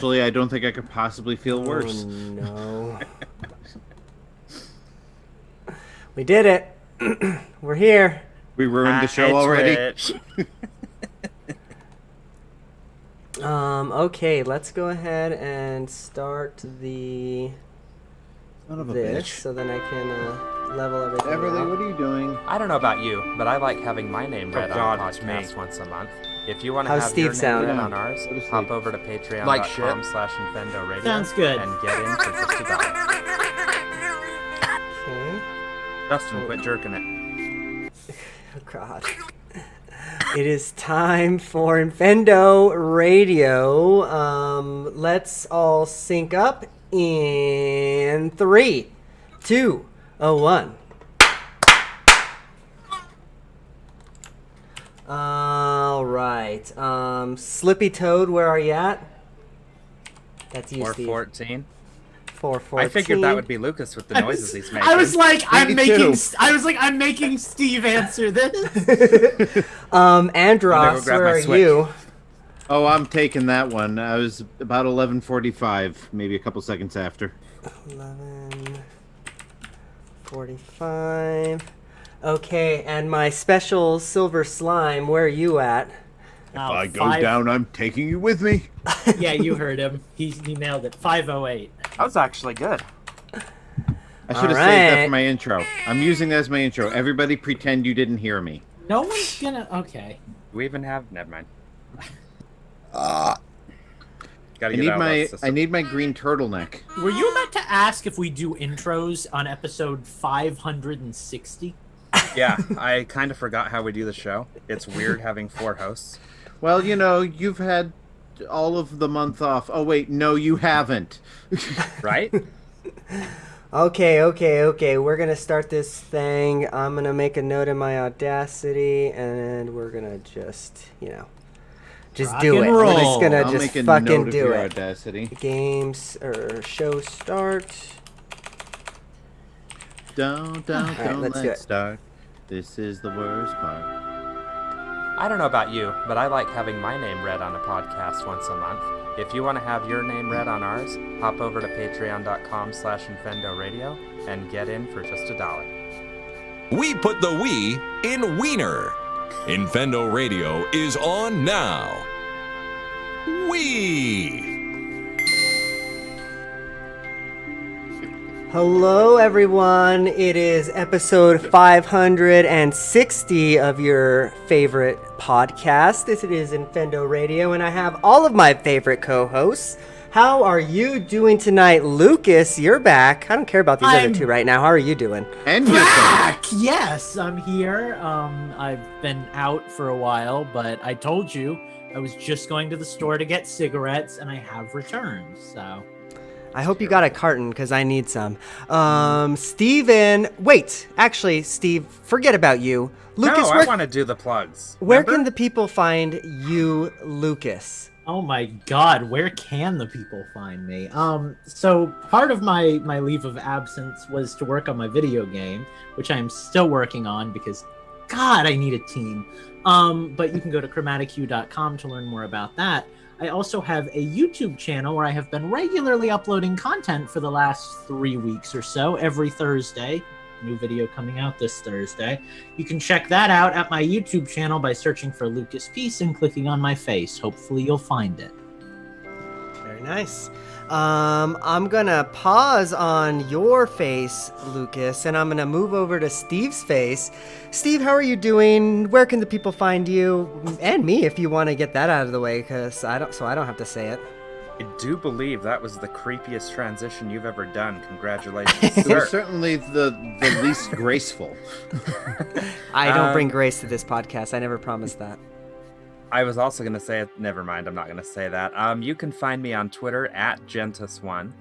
Actually, I don't think I could possibly feel worse. No. We did it. We're here. We ruined the show already. Okay, let's go ahead and start the so then I can level everything Everly, out. what are you doing? I don't know about you, but I like having my name read on the podcast once a month. If you want to have your name read on ours, hop over to patreon.com/InfendoRadio. Sounds good. And get in for just $1. Okay. Justin, quit jerking it. Oh, God. It is time for Infendo Radio. Let's all sync up in 3, 2, 1. All right. Slippy Toad, where are you at? That's you, Steve. 414. 414. I figured that would be Lucas with the noises he's making. I was like, I'm too. making Steve answer this. Andros, grab where my are Switch. you? Oh, I'm taking that one. I was about 11:45, maybe a couple seconds after. 11:45. Okay, and my special silver slime, where are you at? If I go down, I'm taking you with me. Yeah, you heard him. He nailed it. 508. That was actually good. I should have saved that for my intro. I'm using that as my intro. Everybody pretend you didn't hear me. No one's gonna. Okay. We even have. Never mind. I need my green turtleneck. Were you about to ask if we do intros on episode 560? Yeah, I kind of forgot how we do the show. It's weird having 4 hosts. Well, you know, you've had all of the month off. Oh, wait, no, you haven't. Right? Okay. We're going to start this thing. I'm going to make a note in my Audacity, and we're going to just, just Rock do and it. roll. We're just going to I'll just make a fucking note of do your it. Audacity. Games, or show start. Don't let's start. This is the worst part. I don't know about you, but I like having my name read on a podcast once a month. If you want to have your name read on ours, hop over to patreon.com/InfendoRadio and get in for just $1. We put the we in wiener. Infendo Radio is on now. We. Hello, everyone. It is episode 560 of your favorite podcast. This is Infendo Radio, and I have all of my favorite co-hosts. How are you doing tonight? Lucas, you're back. I don't care about these other two right now. How are you doing? And you're Back! Yes, I'm here. I've been out for a while, but I told you I was just going to the store to get cigarettes, and I have returned, so... I hope you got a carton, because I need some. Steven... Wait, actually, Steve, forget about you. Lucas, I want to do the plugs. Where can the people find you, Lucas? Oh my God, where can the people find me? So part of my leave of absence was to work on my video game, which I am still working on because, God, I need a team. But you can go to chromatichue.com to learn more about that. I also have a YouTube channel where I have been regularly uploading content for the last 3 weeks or so, every Thursday. New video coming out this Thursday. You can check that out at my YouTube channel by searching for Lucas Peace and clicking on my face. Hopefully you'll find it. Very nice. I'm gonna pause on your face, Lucas, and I'm gonna move over to Steve's face. Steve, how are you doing? Where can the people find you? And me, if you want to get that out of the way, because I don't have to say it. I do believe that was the creepiest transition you've ever done. Congratulations, It sir. was certainly the least graceful. I don't bring grace to this podcast. I never promised that. I was also going to say, never mind, I'm not going to say that. You can find me on Twitter at Gentus1.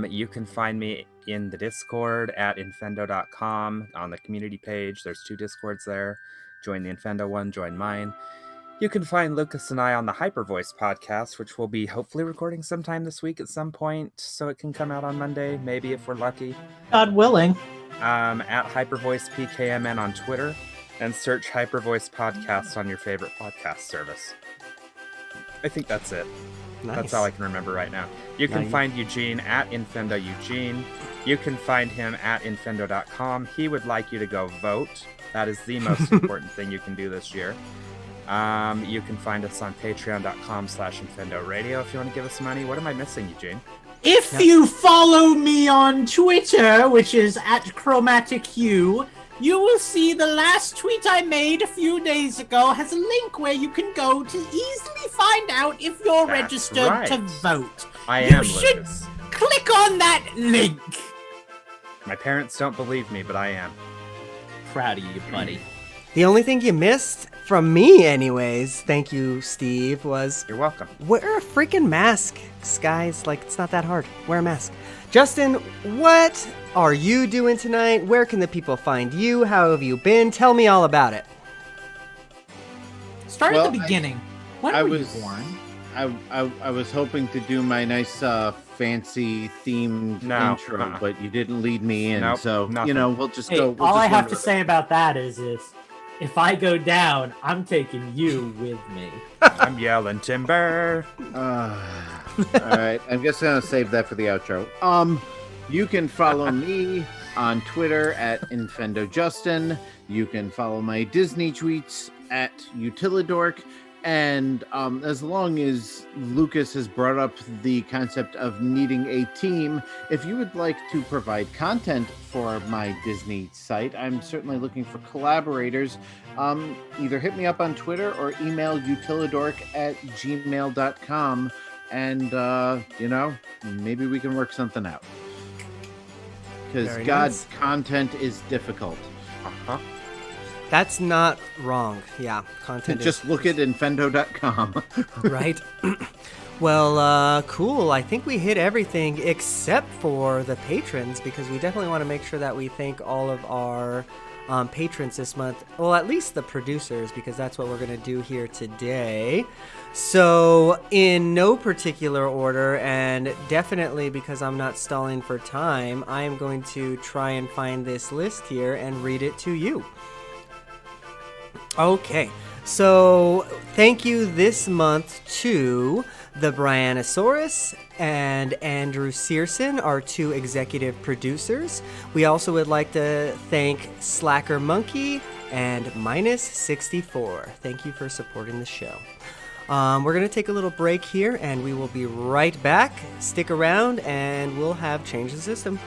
You can find me in the Discord at infendo.com on the community page. There's 2 Discords there. Join the Infendo one, join mine. You can find Lucas and I on the Hyper Voice podcast, which we'll be hopefully recording sometime this week at some point, so it can come out on Monday, maybe if we're lucky. God willing. At Hypervoice PKMN on Twitter. And search Hypervoice Podcasts on your favorite podcast service. I think that's it. Nice. That's all I can remember right now. You can Nice. find Eugene at Infendo Eugene. You can find him at infendo.com. He would like you to go vote. That is the most important thing you can do this year. You can find us on patreon.com/Infendo Radio if you want to give us money. What am I missing, Eugene? If you follow me on Twitter, which is at Chromatic Hue, you will see the last tweet I made a few days ago has a link where you can go to easily find out if you're That's registered right. to vote. I You am, should Lucas. click on that link. My parents don't believe me, but I am. Proud of you, buddy. The only thing you missed from me, anyways, thank you, Steve, was You're welcome. wear a freaking mask, guys. Like, it's not that hard. Wear a mask. Justin, what are you doing tonight? Where can the people find you? How have you been? Tell me all about it. Start Well, at the beginning. When I were was- you born? I was hoping to do my nice fancy themed No, intro, but you didn't lead me in. Nope, so nothing. you know, we'll just Hey, go. We'll all just I have run to with say about that is if I go down, I'm taking you with me. I'm yelling timber. it. All right, I'm just gonna save that for the outro. You can follow me on Twitter at InfendoJustin. You can follow my Disney tweets at Utilidork. And as long as Lucas has brought up the concept of needing a team, if you would like to provide content for my Disney site, I'm certainly looking for collaborators. Either hit me up on Twitter or email utilidork@gmail.com. And, you know, maybe we can work something out. Because, Very God, nice. content is difficult. Uh-huh. That's not wrong. Yeah, content Just look at infendo.com. is right. Well, cool. I think we hit everything except for the patrons, because we definitely want to make sure that we thank all of our patrons this month. Well, at least the producers, because that's what we're going to do here today. So, in no particular order, and definitely because I'm not stalling for time, I am going to try and find this list here and read it to you. Okay, so thank you this month to the Brianosaurus and Andrew Searson, our two executive producers. We also would like to thank Slacker Monkey and Minus 64. Thank you for supporting the show. We're going to take a little break here, and we will be right back. Stick around, and we'll have changed the system.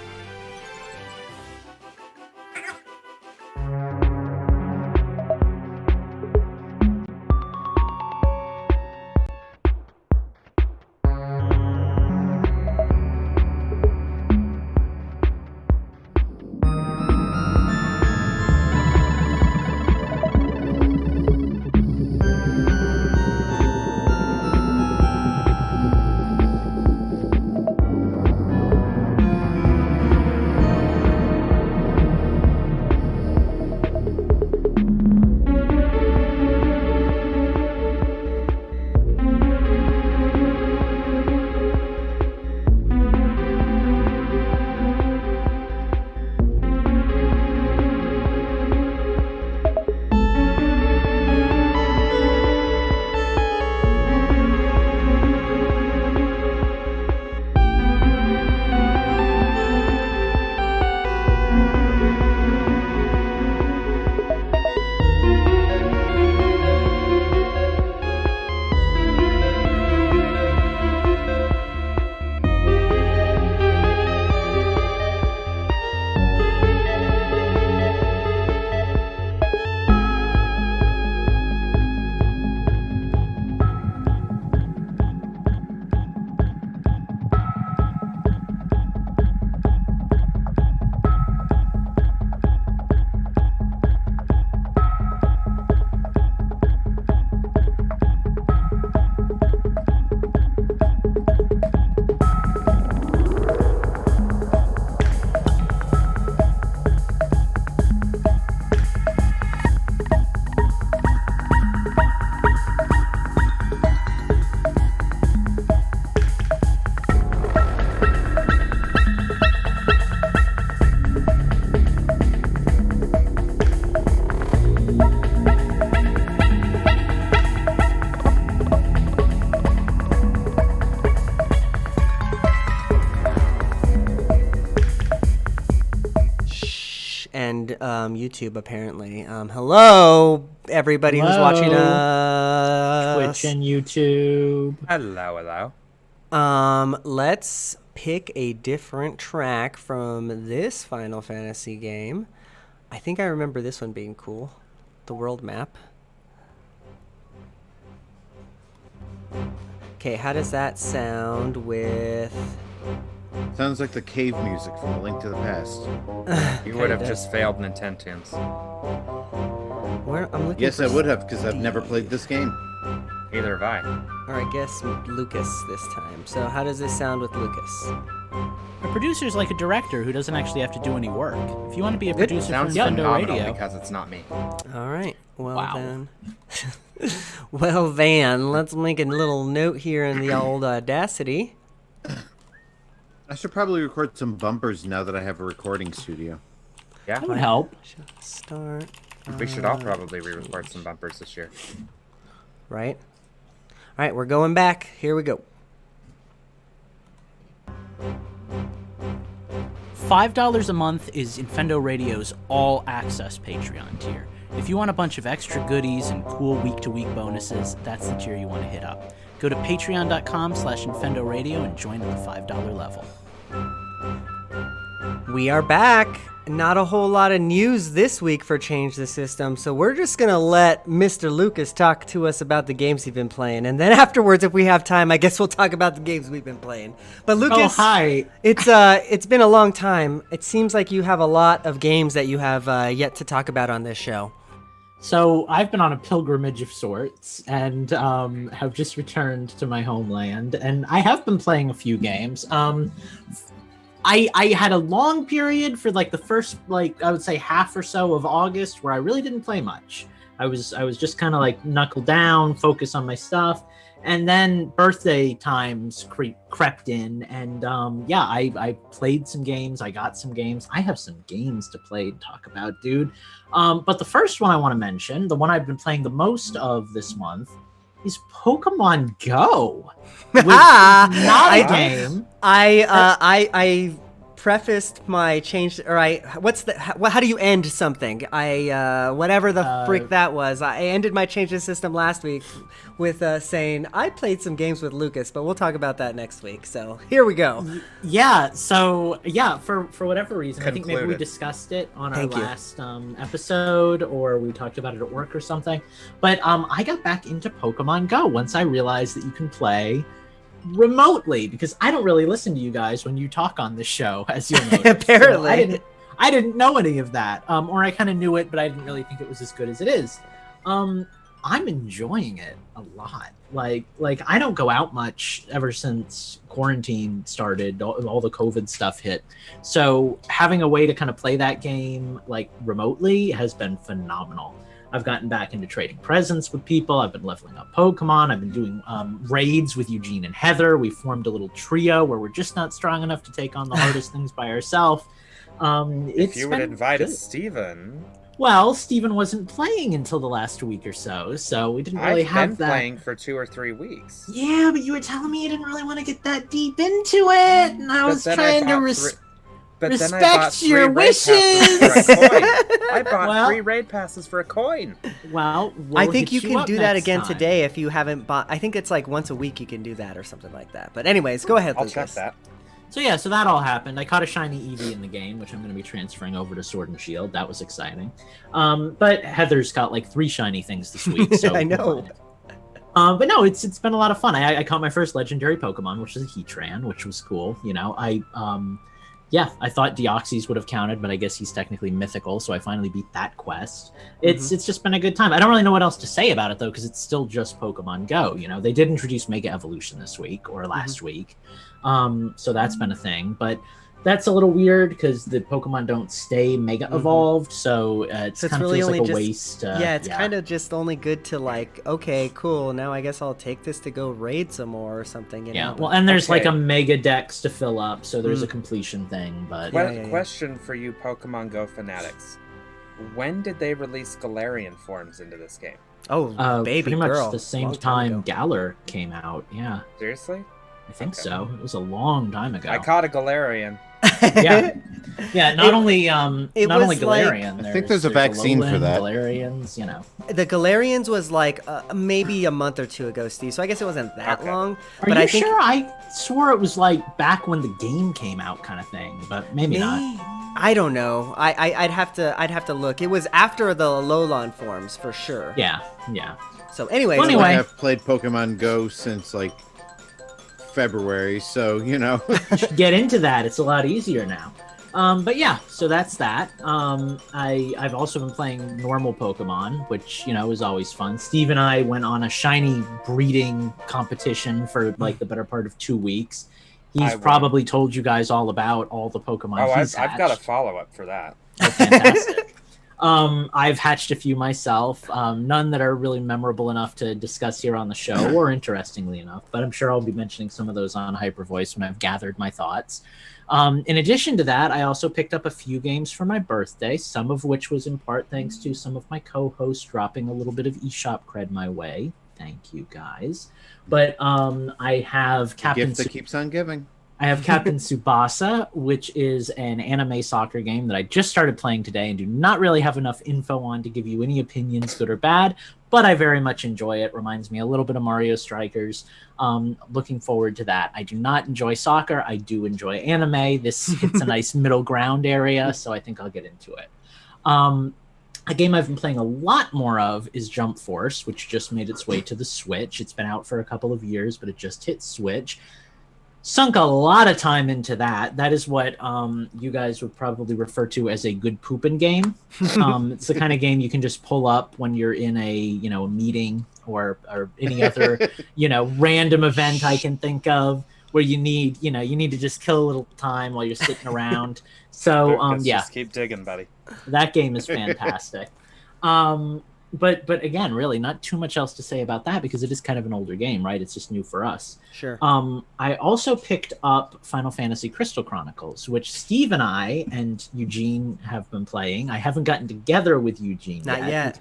joined YouTube apparently. Hello, everybody who's watching Twitch and YouTube. Hello, hello. Let's pick a different track from this Final Fantasy game. I think I remember this one being cool. The world map. Okay, how does that sound with... Sounds like the cave music from A Link to the Past. You would have just failed Nintendo's. I'm looking Yes, I would have, because I've never played this game. Either have I. Or I guess Lucas this time. So how does this sound with Lucas? A producer's like a director who doesn't actually have to do any work. If you want to be a producer for Sounds Infendo phenomenal Radio, because it's not me. All right. Well Wow. then. Well then, let's make a little note here in the old Audacity. I should probably record some bumpers now that I have a recording studio. Yeah, that would help. Start. we should all probably re-record some bumpers this year. Right. All right, we're going back. Here we go. $5 a month is Infendo Radio's all-access Patreon tier. If you want a bunch of extra goodies and cool week-to-week bonuses, that's the tier you want to hit up. Go to patreon.com/Infendo Radio and join at the $5 level. We are back. Not a whole lot of news this week for Change the System, so we're just going to let Mr. Lucas talk to us about the games he's been playing. And then afterwards, if we have time, I guess we'll talk about the games we've been playing. But Lucas, Oh, hi. it's been a long time. It seems like you have a lot of games that you have yet to talk about on this show. So I've been on a pilgrimage of sorts and have just returned to my homeland, and I have been playing a few games. I had a long period for like the first, like, I would say half or so of August where I really didn't play much. I was just kind of like knuckle down, focus on my stuff. And then birthday times crept in, and I played some games. I got some games. I have some games to play and talk about, dude. But the first one I want to mention, the one I've been playing the most of this month, is Pokemon Go. Which is not a game. I prefaced my change, or how do you end something? Whatever the frick that was. I ended my change the system last week with saying I played some games with Lucas, but we'll talk about that next week. So here we go. Yeah. So yeah, for whatever reason, I think maybe we Concluded. discussed it on Thank our you. last episode, or we talked about it at work or something. But I got back into Pokemon Go once I realized that you can play remotely, because I don't really listen to you guys when you talk on this show, as you'll notice. Apparently. So I didn't know any of that, or I kind of knew it, but I didn't really think it was as good as it is. I'm enjoying it a lot. Like I don't go out much ever since quarantine started, all the COVID stuff hit. So having a way to kind of play that game like remotely has been phenomenal. I've gotten back into trading presents with people. I've been leveling up Pokemon. I've been doing raids with Eugene and Heather. We formed a little trio where we're just not strong enough to take on the hardest things by ourselves. If you would invite Steven. Well, Steven wasn't playing until the last week or so we didn't really I've have been that. playing for 2 or 3 weeks. Yeah, but you were telling me you didn't really want to get that deep into it, and I was trying to respect your wishes. I bought Well- 3 raid passes for a coin. Well, I we'll think hit you can up do that next again time. today if you haven't bought. I think it's like once a week you can do that or something like that. But anyways, go ahead, I'll Lucas. check that. So yeah, so that all happened. I caught a shiny Eevee in the game, which I'm going to be transferring over to Sword and Shield. That was exciting. But Heather's got like 3 shiny things this week. So I know. But no, it's been a lot of fun. I caught my first legendary Pokemon, which is a Heatran, which was cool. You know, I thought Deoxys would have counted, but I guess he's technically mythical, so I finally beat that quest. It's just been a good time. I don't really know what else to say about it though, because it's still just Pokemon Go. You know, they did introduce Mega Evolution this week or last week, so that's been a thing. But that's a little weird because the Pokemon don't stay Mega Evolved, so it So it's kind of really feels only like a just waste. yeah, it's kind of just only good to like, okay, cool. Now I guess I'll take this to go raid some more or something. You Yeah, know? well, and there's like Okay. a Mega Dex to fill up, so there's a completion thing. But Yeah. Question for you Pokemon Go fanatics. When did they release Galarian forms into this game? Oh, baby pretty much girl. the same Long time ago. Galar came out. Yeah, Seriously? I think Okay. so. It was a long time ago. I caught a Galarian. Yeah, not only Galarian. I think there's a vaccine for that. Galarians, you know. The Galarians was like maybe a month or two ago, Steve. So I guess it wasn't that long. Are but you I think sure? I swore it was like back when the game came out, kind of thing. But maybe not. I don't know. I'd have to look. It was after the Alolan forms for sure. Yeah. So anyway, I have played Pokemon Go since like February, so you know. You should get into that. It's a lot easier now. But yeah, so that's that. I've also been playing normal Pokemon, which, you know, is always fun. Steve and I went on a shiny breeding competition for like the better part of 2 weeks. He's probably told you guys all about all the Pokemon he's hatched. I've got a follow-up for that. Oh, fantastic. I've hatched a few myself, none that are really memorable enough to discuss here on the show, or interestingly enough, but I'm sure I'll be mentioning some of those on Hyper Voice when I've gathered my thoughts. In addition to that, I also picked up a few games for my birthday, some of which was in part thanks to some of my co-hosts dropping a little bit of eShop cred my way. Thank you, guys. But I have Captain... gift that keeps on giving. I have Captain Tsubasa, which is an anime soccer game that I just started playing today and do not really have enough info on to give you any opinions, good or bad, but I very much enjoy it. Reminds me a little bit of Mario Strikers. Looking forward to that. I do not enjoy soccer. I do enjoy anime. This hits a nice middle ground area, so I think I'll get into it. A game I've been playing a lot more of is Jump Force, which just made its way to the Switch. It's been out for a couple of years, but it just hit Switch. Sunk a lot of time into that. That is what you guys would probably refer to as a good pooping game. It's the kind of game you can just pull up when you're in a a meeting or any other random event I can think of where you need to just kill a little time while you're sitting around. So just keep digging, buddy. That game is fantastic. But again, really not too much else to say about that because it is kind of an older game, right? It's just new for us. Sure. I also picked up Final Fantasy Crystal Chronicles, which Steve and I and Eugene have been playing. I haven't gotten together with Eugene Not yet.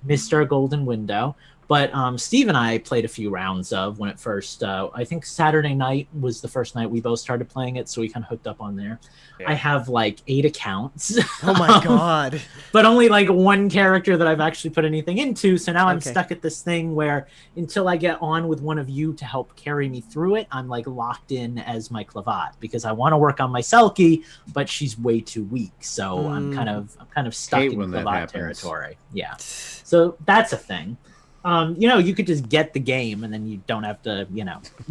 Missed our golden window. But Steve and I played a few rounds of when it first, I think Saturday night was the first night we both started playing it, so we kind of hooked up on there. Yeah. I have like 8 accounts. Oh my God. But only like 1 character that I've actually put anything into, so now I'm stuck at this thing where until I get on with one of you to help carry me through it, I'm like locked in as my Clavat because I want to work on my Selkie, but she's way too weak, so I'm kind of stuck in Clavat territory. Yeah. So that's a thing. You could just get the game and then you don't have to,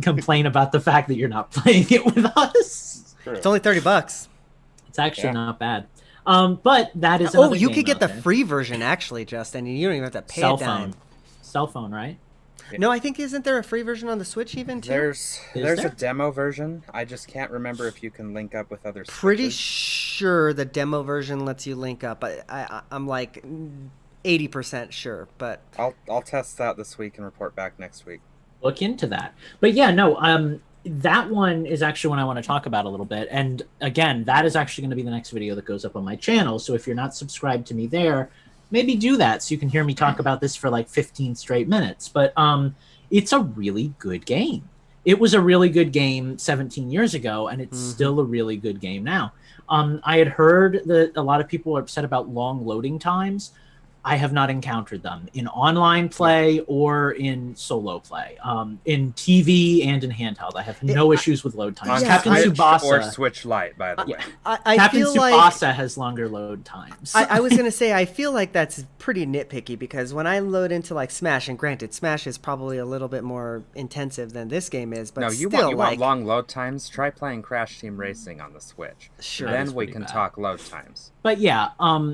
complain about the fact that you're not playing it with us. True. It's only $30. It's actually not bad. But that is another you game could get the there. free version actually, Justin. You don't even have to pay Cell a dime. phone. Cell phone, right? No, I think isn't there a free version on the Switch even too? There's a demo version. I just can't remember if you can link up with other Pretty Switches. sure the demo version lets you link up. I'm like 80% sure, but I'll test that this week and report back next week. Look into that. But yeah, no, that one is actually one I want to talk about a little bit. And again, that is actually going to be the next video that goes up on my channel. So if you're not subscribed to me there, maybe do that so you can hear me talk about this for like 15 straight minutes. But it's a really good game. It was a really good game 17 years ago, and it's still a really good game now. I had heard that a lot of people are upset about long loading times. I have not encountered them in online play or in solo play. In TV and in handheld, I have no issues with load times. Captain Tsubasa or Switch Lite, by the way. Captain Tsubasa has longer load times. I was gonna say I feel like that's pretty nitpicky because when I load into like Smash, and granted, Smash is probably a little bit more intensive than this game is, but you want long load times? Try playing Crash Team Racing on the Switch. Sure. Then we can talk load times. But yeah,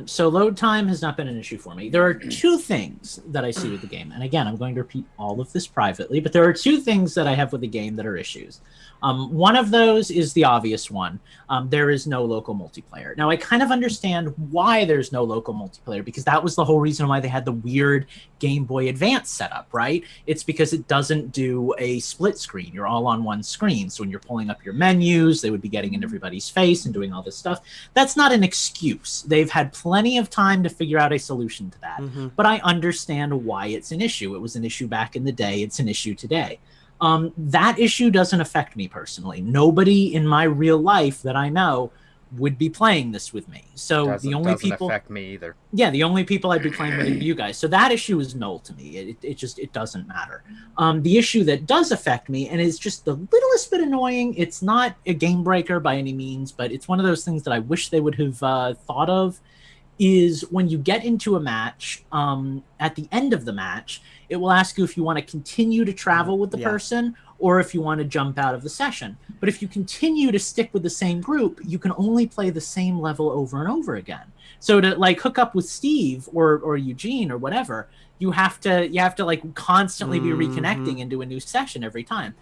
so load time has not been an issue for me. There are 2 things that I see with the game. And again, I'm going to repeat all of this privately, but there are 2 things that I have with the game that are issues. One of those is the obvious one. There is no local multiplayer. Now, I kind of understand why there's no local multiplayer, because that was the whole reason why they had the weird Game Boy Advance setup, right? It's because it doesn't do a split screen. You're all on one screen. So when you're pulling up your menus, they would be getting in everybody's face and doing all this stuff. That's not an excuse. They've had plenty of time to figure out a solution to that. But I understand why it's an issue. It was an issue back in the day. It's an issue today. That issue doesn't affect me personally. Nobody in my real life that I know would be playing this with me. So the only doesn't people affect me either. Yeah, the only people I'd be playing with are you guys. So that issue is null to me. It doesn't matter. The issue that does affect me and is just the littlest bit annoying, it's not a game breaker by any means, but it's one of those things that I wish they would have thought of, is when you get into a match, at the end of the match, it will ask you if you want to continue to travel with the person or if you want to jump out of the session. But if you continue to stick with the same group, you can only play the same level over and over again. So to like hook up with Steve or Eugene or whatever, you have to like constantly be reconnecting into a new session every time.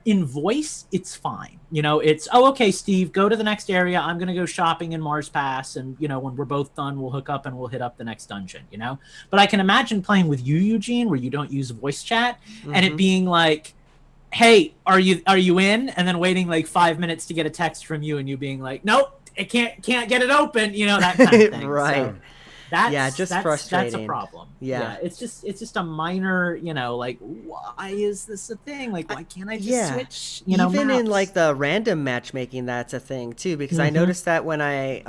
In voice, it's fine. You know, it's, oh, okay, Steve, go to the next area. I'm going to go shopping in Mars Pass. And, you know, when we're both done, we'll hook up and we'll hit up the next dungeon, you know? But I can imagine playing with you, Eugene, where you don't use voice chat and it being like, hey, are you in? And then waiting like 5 minutes to get a text from you and you being like, nope, it can't get it open, you know, that kind of thing. Right. So that's frustrating. That's a problem. Yeah. It's just a minor, you know, like, why is this a thing? Like, why can't I just switch, you know, even maps? in like the random matchmaking, that's a thing too, because I noticed that when I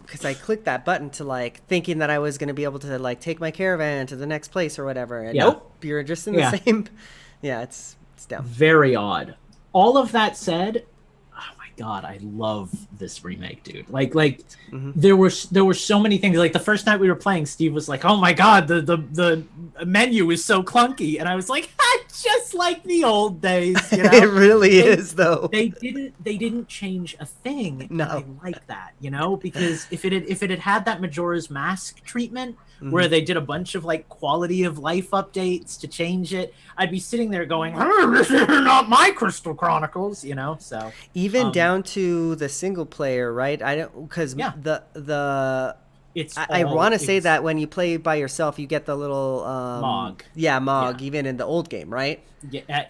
because I clicked that button to like thinking that I was going to be able to like take my caravan to the next place or whatever, and nope, you're just in the same. Yeah, it's down. Very odd. All of that said, oh my god, I love this remake, dude. Like there were so many things. Like the first night we were playing, Steve was like, "Oh my god, the menu is so clunky," and I was like, just like the old days, you know. It really is, though. They didn't change a thing. No, I like that, you know, because if it had that Majora's Mask treatment, where they did a bunch of like quality of life updates to change it, I'd be sitting there going, "This is not my Crystal Chronicles," you know. So even down to the single player, right? I don't, because I want to say that when you play by yourself, you get the little Mog. Mog, even in the old game, right? Yeah,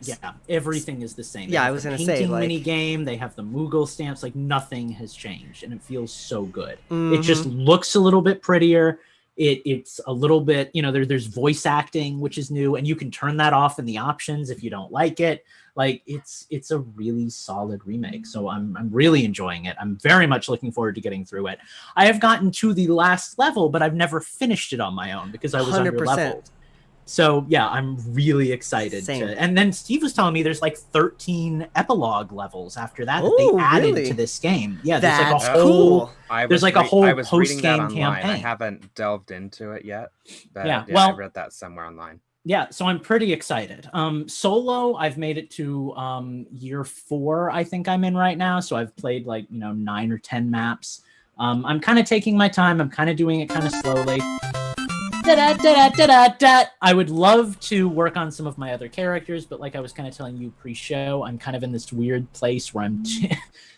everything is the same. I was gonna say, like, mini game. They have the Moogle stamps. Like nothing has changed, and it feels so good. It just looks a little bit prettier. It's a little bit, you know, there's voice acting, which is new, and you can turn that off in the options if you don't like it. Like it's a really solid remake. So I'm really enjoying it. I'm very much looking forward to getting through it. I have gotten to the last level, but I've never finished it on my own because I was 100%. under-leveled. So yeah, I'm really excited. And then Steve was telling me there's like 13 epilogue levels after that they added to this game. Yeah, there's like a whole post-game campaign. I haven't delved into it yet. But well, I read that somewhere online. Yeah, so I'm pretty excited. Solo, I've made it to year 4, I think I'm in right now. So I've played like, 9 or 10 maps. I'm kind of taking my time. I'm kind of doing it kind of slowly. I would love to work on some of my other characters, but like I was kind of telling you pre-show, I'm kind of in this weird place where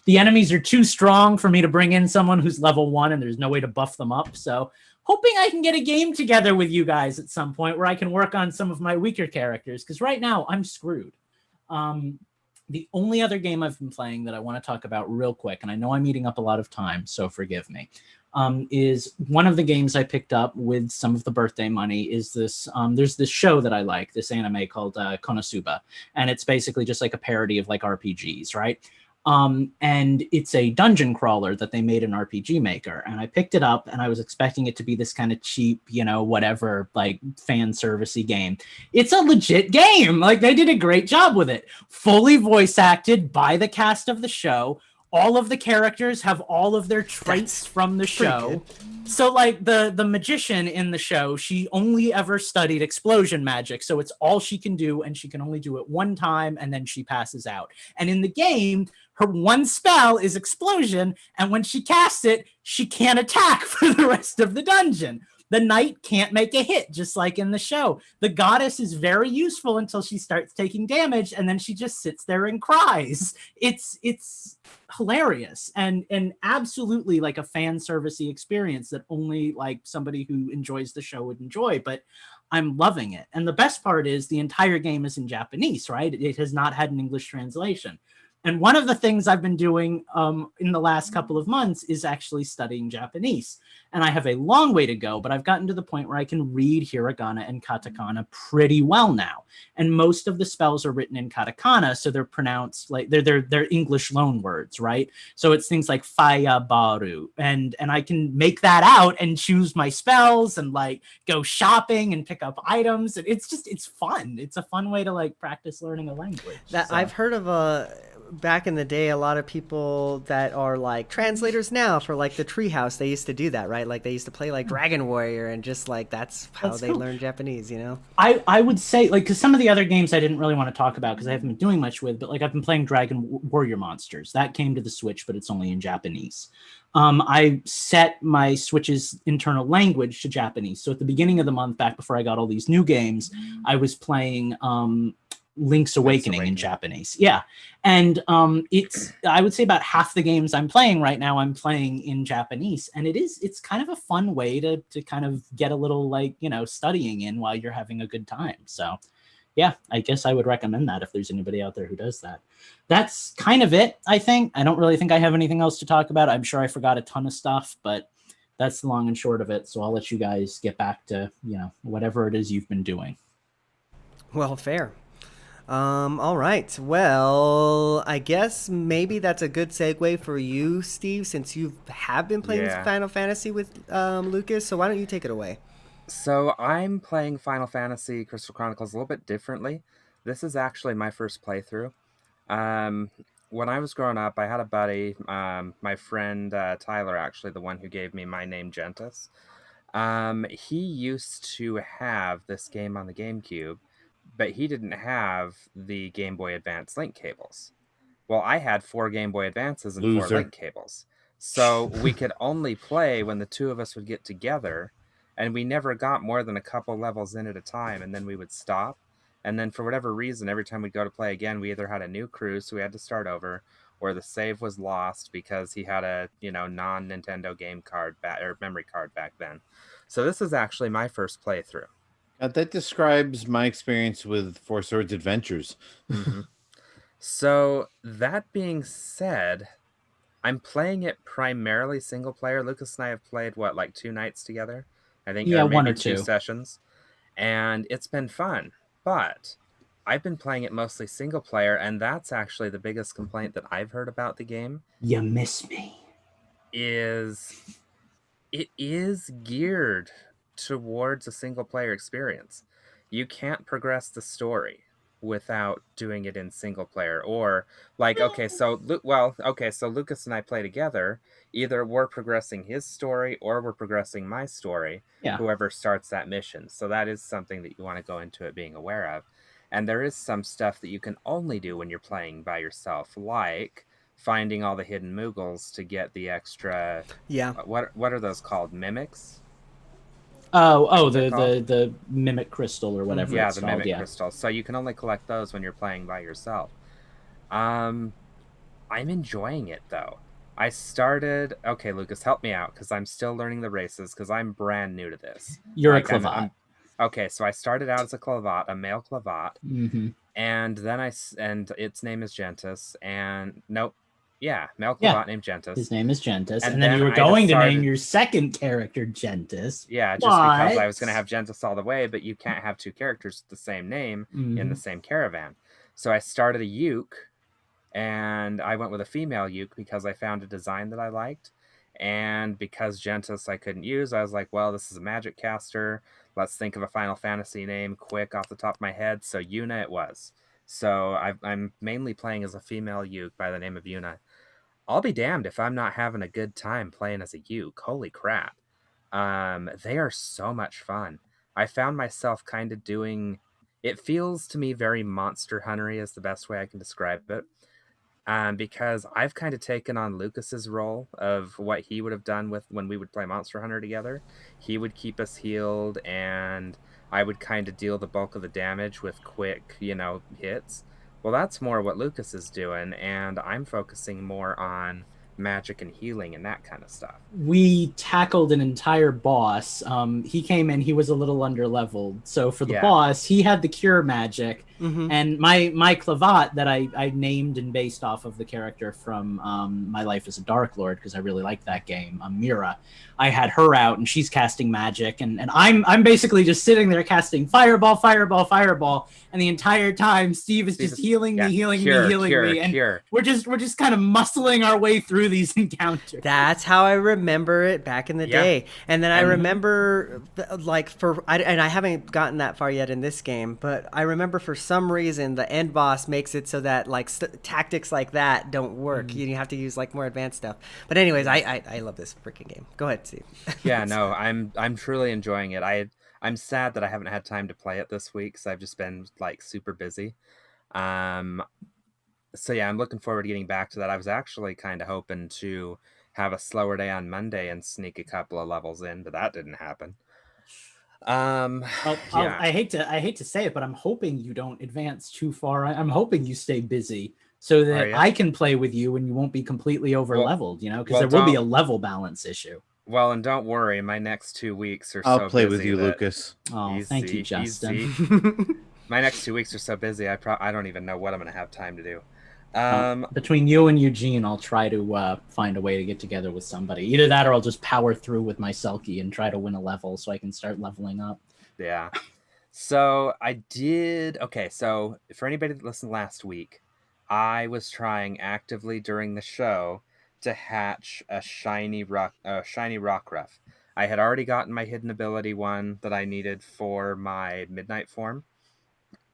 the enemies are too strong for me to bring in someone who's level 1 and there's no way to buff them up. So hoping I can get a game together with you guys at some point where I can work on some of my weaker characters, because right now I'm screwed. The only other game I've been playing that I want to talk about real quick, and I know I'm eating up a lot of time, so forgive me, is one of the games I picked up with some of the birthday money is this, there's this show that I like, this anime called Konosuba, and it's basically just like a parody of like RPGs, right? And it's a dungeon crawler that they made in RPG Maker, and I picked it up and I was expecting it to be this kind of cheap, whatever, like fan servicey game. It's a legit game. Like they did a great job with it. Fully voice acted by the cast of the show. All of the characters have all of their traits from the show. So like the magician in the show, she only ever studied explosion magic. So it's all she can do, and she can only do it one time and then she passes out. And in the game, her one spell is explosion, and when she casts it, she can't attack for the rest of the dungeon. The knight can't make a hit, just like in the show. The goddess is very useful until she starts taking damage, and then she just sits there and cries. It's hilarious and absolutely like a fan servicey experience that only like somebody who enjoys the show would enjoy. But I'm loving it. And the best part is the entire game is in Japanese, right? It has not had an English translation. And one of the things I've been doing in the last couple of months is actually studying Japanese. And I have a long way to go, but I've gotten to the point where I can read hiragana and katakana pretty well now. And most of the spells are written in katakana, so they're pronounced like they're English loan words, right? So it's things like fayabaru, and I can make that out and choose my spells and like go shopping and pick up items. And it's fun. It's a fun way to like practice learning a language. I've heard of back in the day, a lot of people that are like translators now for like the Treehouse, they used to do that, right? Like they used to play like Dragon Warrior, and just like that's how they learn Japanese, you know? I would say, like, because some of the other games I didn't really want to talk about because I haven't been doing much with, but like I've been playing Dragon Warrior Monsters. That came to the Switch, but it's only in Japanese. I set my Switch's internal language to Japanese. So at the beginning of the month, back before I got all these new games, I was playing Link's Awakening in Japanese. Yeah. And I would say about half the games I'm playing right now, I'm playing in Japanese. And it's kind of a fun way to kind of get a little like, studying in while you're having a good time. So yeah, I guess I would recommend that if there's anybody out there who does that. That's kind of it, I think. I don't really think I have anything else to talk about. I'm sure I forgot a ton of stuff, but that's the long and short of it. So I'll let you guys get back to, whatever it is you've been doing. Well, fair. All right. Well, I guess maybe that's a good segue for you, Steve, since you have been playing Final Fantasy with Lucas. So why don't you take it away? So I'm playing Final Fantasy Crystal Chronicles a little bit differently. This is actually my first playthrough. When I was growing up, I had a buddy, my friend Tyler, actually, the one who gave me my name, Gentis. He used to have this game on the GameCube, but he didn't have the Game Boy Advance link cables. Well, I had 4 Game Boy Advances and 4 link cables. So we could only play when the two of us would get together, and we never got more than a couple levels in at a time, and then we would stop. And then for whatever reason, every time we'd go to play again, we either had a new crew, so we had to start over, or the save was lost because he had a, non-Nintendo game card or memory card back then. So this is actually my first playthrough. That describes my experience with Four Swords Adventures. Mm-hmm. So that being said, I'm playing it primarily single player. Lucas and I have played, 2 nights together? I think, yeah, or maybe 1 or 2 2 sessions. And it's been fun. But I've been playing it mostly single player, and that's actually the biggest complaint that I've heard about the game. You miss me. It is geared towards a single player experience. You can't progress the story without doing it in single player, or so Lucas and I play together. Either we're progressing his story or we're progressing my story, whoever starts that mission. So that is something that you want to go into it being aware of. And there is some stuff that you can only do when you're playing by yourself, like finding all the hidden Moogles to get the extra what are those called? Mimics? The Mimic Crystal or whatever it's called. Mimic Crystal. So you can only collect those when you're playing by yourself. I'm enjoying it, though. I started... Okay, Lucas, help me out, because I'm still learning the races, because I'm brand new to this. You're a Clavat. Okay, so I started out as a Clavat, a male Clavat, mm-hmm. and then and its name is Gentis, and... Nope. Yeah, male Clavat named Gentis. His name is Gentis. And then you were going to name your second character Gentis. Yeah, just because I was going to have Gentis all the way, but you can't have 2 characters with the same name in the same caravan. So I started a Uke, and I went with a female Uke because I found a design that I liked. And because Gentis I couldn't use, I was like, well, this is a magic caster. Let's think of a Final Fantasy name quick off the top of my head. So Yuna it was. So I'm mainly playing as a female Uke by the name of Yuna. I'll be damned if I'm not having a good time playing as a Uke. Holy crap. They are so much fun. I found myself kind of doing... It feels to me very Monster Hunter-y is the best way I can describe it. Because I've kind of taken on Lucas's role of what he would have done when we would play Monster Hunter together. He would keep us healed, and I would kind of deal the bulk of the damage with quick, hits. Well, that's more what Lucas is doing, and I'm focusing more on magic and healing and that kind of stuff. We tackled an entire boss. He came in, he was a little underleveled. So for the boss, he had the cure magic, And my clavat that I named and based off of the character from My Life as a Dark Lord, because I really like that game, Mira. I had her out, and she's casting magic, and I'm basically just sitting there casting fireball, fireball, fireball, and the entire time Steve is just healing me, and we're just kind of muscling our way through these encounters. That's how I remember it back in the day. And then I remember, like, and I haven't gotten that far yet in this game, but I remember for some reason the end boss makes it so that like tactics like that don't work. You have to use like more advanced stuff. But anyways, I love this freaking game. Go ahead, Steve. Yeah, no, I'm truly enjoying it. I'm sad that I haven't had time to play it this week because I've just been like super busy. So yeah, I'm looking forward to getting back to that. I was actually kind of hoping to have a slower day on Monday and sneak a couple of levels in, but that didn't happen. I hate to say it, but I'm hoping you don't advance too far. I'm hoping you stay busy so that I can play with you and you won't be completely over leveled, because there will be a level balance issue. Well, and don't worry, my next 2 weeks are I'll play with you, Lucas. Oh, thank you, Justin. My next 2 weeks are so busy, I don't even know what I'm going to have time to do. Between you and Eugene, I'll try to find a way to get together with somebody. Either that or I'll just power through with my Selkie and try to win a level so I can start leveling up. Yeah. So so for anybody that listened last week, I was trying actively during the show to hatch a shiny rock ruff. I had already gotten my hidden ability one that I needed for my midnight form,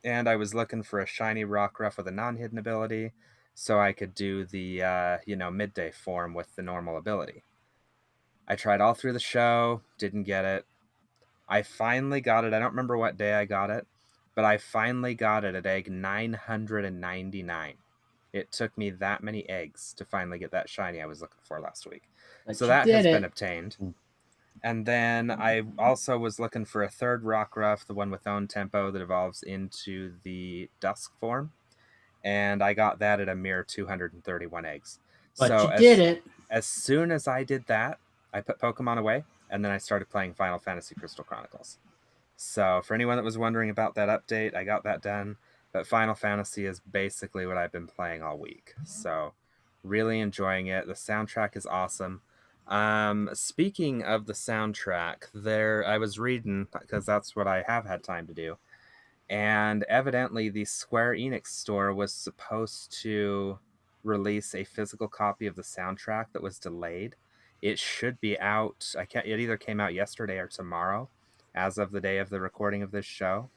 and I was looking for a shiny rock ruff with a non-hidden ability so I could do the midday form with the normal ability. I tried all through the show, didn't get it. I finally got it. I don't remember what day I got it, but I finally got it at egg 999. It took me that many eggs to finally get that shiny I was looking for last week. So that has been obtained. And then I also was looking for a third rock ruff, the one with own tempo that evolves into the dusk form. And I got that at a mere 231 eggs. But you did it. As soon as I did that, I put Pokemon away, and then I started playing Final Fantasy Crystal Chronicles. So for anyone that was wondering about that update, I got that done. But Final Fantasy is basically what I've been playing all week. So really enjoying it. The soundtrack is awesome. Speaking of the soundtrack, I was reading, because that's what I have had time to do. And evidently the Square Enix store was supposed to release a physical copy of the soundtrack that was delayed. It should be out. It either came out yesterday or tomorrow, as of the day of the recording of this show.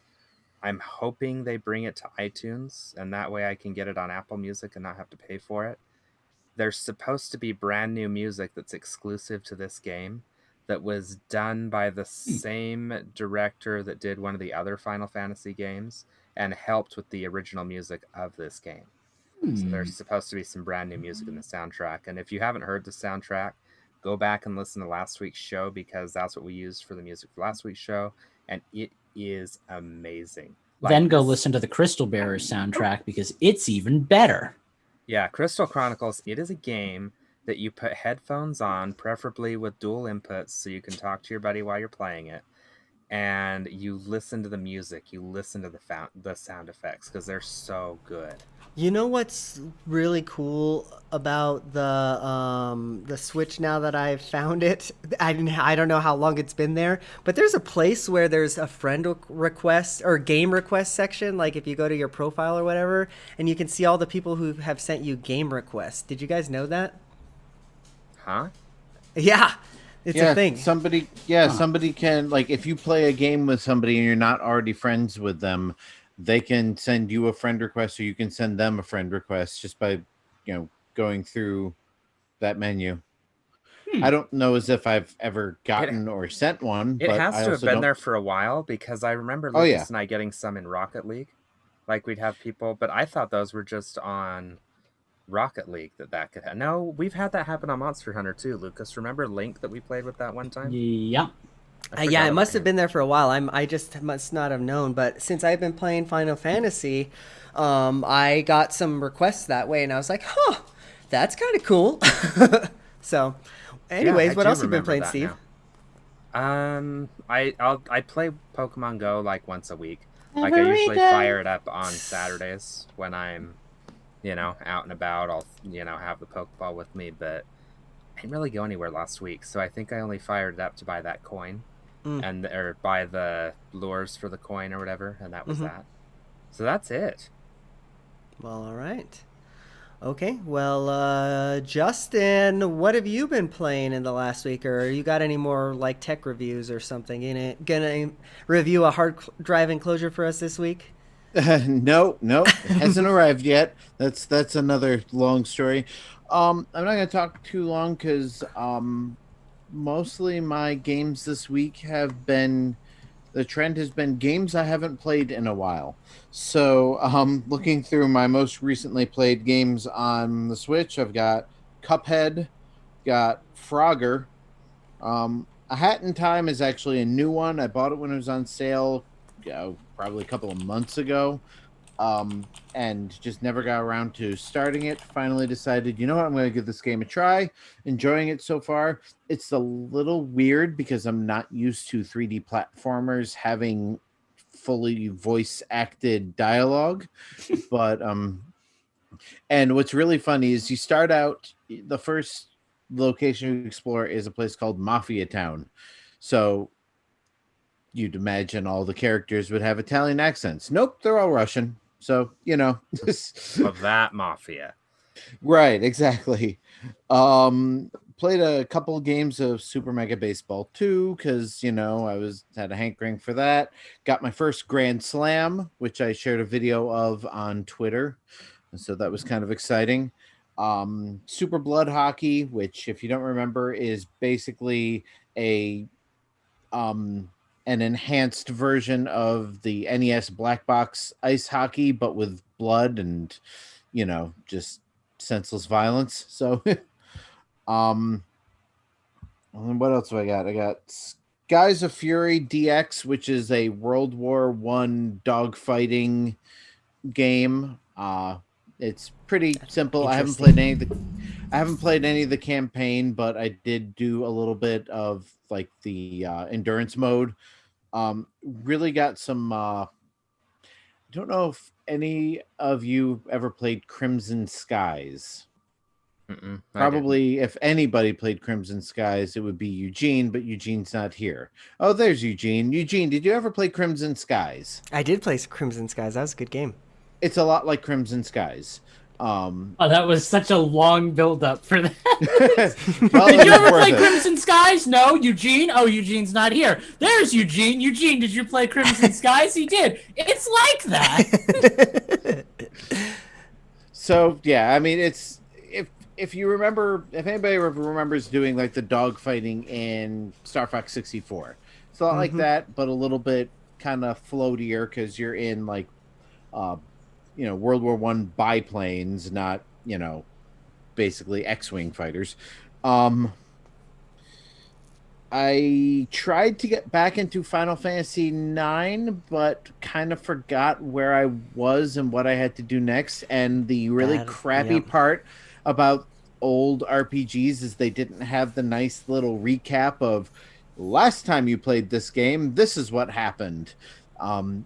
I'm hoping they bring it to iTunes, and that way I can get it on Apple Music and not have to pay for it. There's supposed to be brand new music that's exclusive to this game that was done by the same director that did one of the other Final Fantasy games and helped with the original music of this game. So there's supposed to be some brand new music in the soundtrack. And if you haven't heard the soundtrack, go back and listen to last week's show, because that's what we used for the music for last week's show. And it is amazing. Then go listen to the Crystal Bearers soundtrack, because it's even better. Yeah, Crystal Chronicles, it is a game that you put headphones on, preferably with dual inputs, so you can talk to your buddy while you're playing it. And you listen to the music, you listen to the sound effects, because they're so good. You know what's really cool about the Switch now that I've found it? I don't know how long it's been there, but there's a place where there's a friend request or game request section, like if you go to your profile or whatever, and you can see all the people who have sent you game requests. Did you guys know that? Huh? Yeah. It's a thing. Somebody can, like, if you play a game with somebody and you're not already friends with them, they can send you a friend request, or you can send them a friend request just by, going through that menu. I don't know as if I've ever gotten or sent one. It but has I to have also been don't... there for a while, because I remember Lucas and I getting some in Rocket League. Like, we'd have people, but I thought those were just on Rocket League that could happen. No, we've had that happen on Monster Hunter too, Lucas. Remember Link that we played with that one time? Yeah. Yeah, it must have been there for a while. I just must not have known. But since I've been playing Final Fantasy, I got some requests that way, and I was like, huh, that's kind of cool. So, anyways, what else have you been playing, Steve? I play Pokemon Go like once a week. Like, I usually fire it up on Saturdays when I'm, out and about. I'll, have the Pokeball with me, but I didn't really go anywhere last week, so I think I only fired it up to buy that coin, or buy the lures for the coin or whatever, and that was that. So that's it. Well, all right. Okay, well, Justin, what have you been playing in the last week, or you got any more like tech reviews or something? Gonna review a hard drive enclosure for us this week? No, it hasn't arrived yet. That's another long story. I'm not gonna talk too long because mostly my games this week have been. The trend has been games I haven't played in a while. So, looking through my most recently played games on the Switch, I've got Cuphead, got Frogger. A Hat in Time is actually a new one. I bought it when it was on sale, probably a couple of months ago, and just never got around to starting it. Finally decided, you know what, I'm going to give this game a try. Enjoying it so far. It's a little weird because I'm not used to 3D platformers having fully voice acted dialogue, but and what's really funny is you start out, the first location you explore is a place called Mafia Town. So you'd imagine all the characters would have Italian accents. Nope, they're all Russian. So, Of that Mafia. Right, exactly. Played a couple of games of Super Mega Baseball 2 because, I had a hankering for that. Got my first Grand Slam, which I shared a video of on Twitter. So that was kind of exciting. Super Blood Hockey, which, if you don't remember, is basically an enhanced version of the NES black box ice hockey, but with blood and, just senseless violence. So, and what else have I got? I got Skies of Fury DX, which is a World War I dogfighting game. It's pretty simple. I haven't played any of the campaign, but I did do a little bit of like the endurance mode. Really got some. I don't know if any of you ever played Crimson Skies. Probably, if anybody played Crimson Skies, it would be Eugene, but Eugene's not here. Oh, there's Eugene. Eugene, did you ever play Crimson Skies? I did play Crimson Skies. That was a good game. It's a lot like Crimson Skies. That was such a long build-up for that. Well, did you ever play Crimson Skies? No, Eugene? Oh, Eugene's not here. There's Eugene. Eugene, did you play Crimson Skies? He did. It's like that. So, yeah, I mean, it's... If you remember, if anybody remembers doing like the dog fighting in Star Fox 64, it's a lot like that, but a little bit kind of floatier because you're in like, World War I biplanes, not, basically X-Wing fighters. I tried to get back into Final Fantasy IX, but kind of forgot where I was and what I had to do next. And the really crappy part about old RPGs is they didn't have the nice little recap of last time you played this game, this is what happened.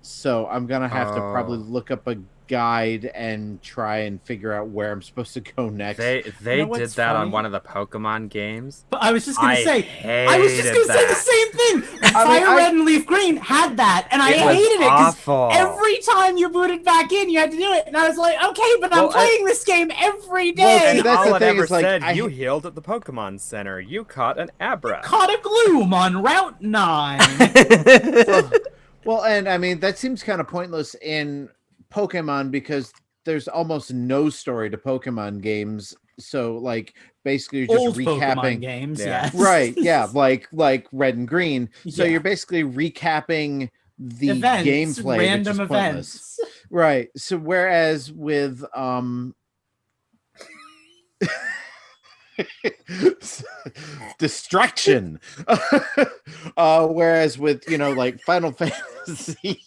So I'm gonna have to probably look up a guide and try and figure out where I'm supposed to go next. They did that on one of the Pokemon games. But I was just gonna say the same thing. Fire Red and Leaf Green had that, and I hated it because every time you booted back in, you had to do it, and I was like, okay, but I'm playing this game every day. Well, and that's all it ever said. You healed at the Pokemon Center. You caught an Abra. Caught a Gloom on Route 9. Well, and I mean that seems kind of pointless in Pokemon because there's almost no story to Pokemon games. So like basically you're just old recapping Pokemon games, yes. Right, yeah, like Red and Green. So you're basically recapping the gameplay, random which is events. Right. So whereas with distraction whereas with like Final Fantasy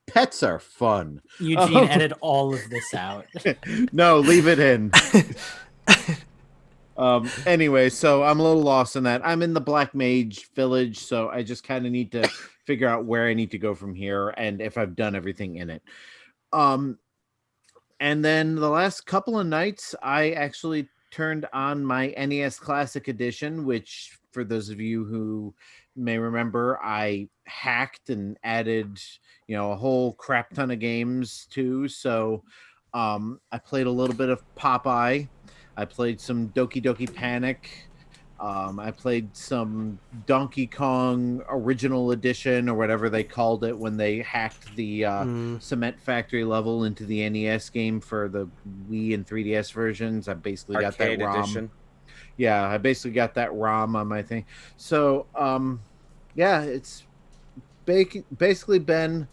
pets are fun. Eugene, edit all of this out. No, leave it in. Anyway, so I'm a little lost in that. I'm in the Black Mage village, so I just kind of need to figure out where I need to go from here and if I've done everything in it. And then the last couple of nights, I actually turned on my NES Classic Edition, which, for those of you who may remember, I hacked and added, a whole crap ton of games to. So I played a little bit of Popeye. I played some Doki Doki Panic. I played some Donkey Kong Original Edition or whatever they called it when they hacked the Cement Factory level into the NES game for the Wii and 3DS versions. I basically got that ROM. Edition. Yeah, I basically got that ROM on my thing. So, it's basically been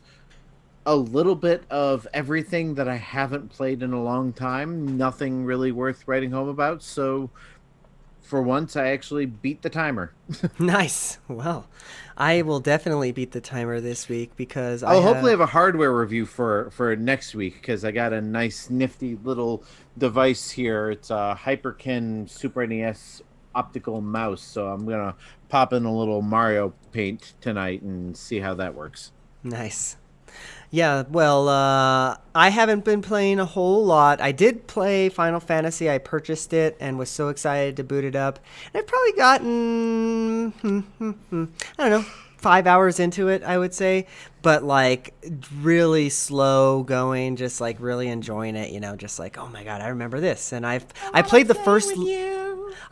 a little bit of everything that I haven't played in a long time. Nothing really worth writing home about. So, for once, I actually beat the timer. Nice. Well, I will definitely beat the timer this week because I'll hopefully have a hardware review for next week because I got a nice nifty little device here. It's a Hyperkin Super NES optical mouse. So I'm going to pop in a little Mario Paint tonight and see how that works. Nice. Yeah, well, I haven't been playing a whole lot. I did play Final Fantasy. I purchased it and was so excited to boot it up. And I've probably gotten, I don't know, 5 hours into it, I would say. But, like, really slow going, just, like, really enjoying it, just like, oh, my God, I remember this. And I played the first...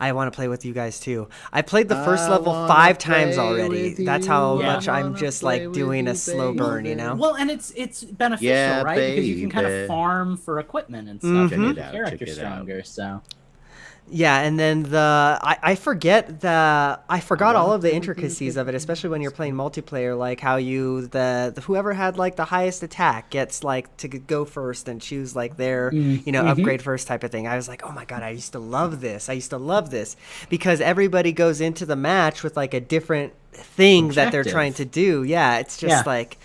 I want to play with you guys too. I played the first level 5 times already. That's how much I'm just like doing a slow burn, Well, and it's beneficial, right? Because you can kind of farm for equipment and stuff to make your character stronger. So. Yeah, and then I forgot all of the intricacies of it, especially when you're playing multiplayer, like how whoever had like the highest attack gets like to go first and choose like their upgrade first type of thing. I was like, oh my God, I used to love this because everybody goes into the match with like a different thing that they're trying to do. Yeah, it's just like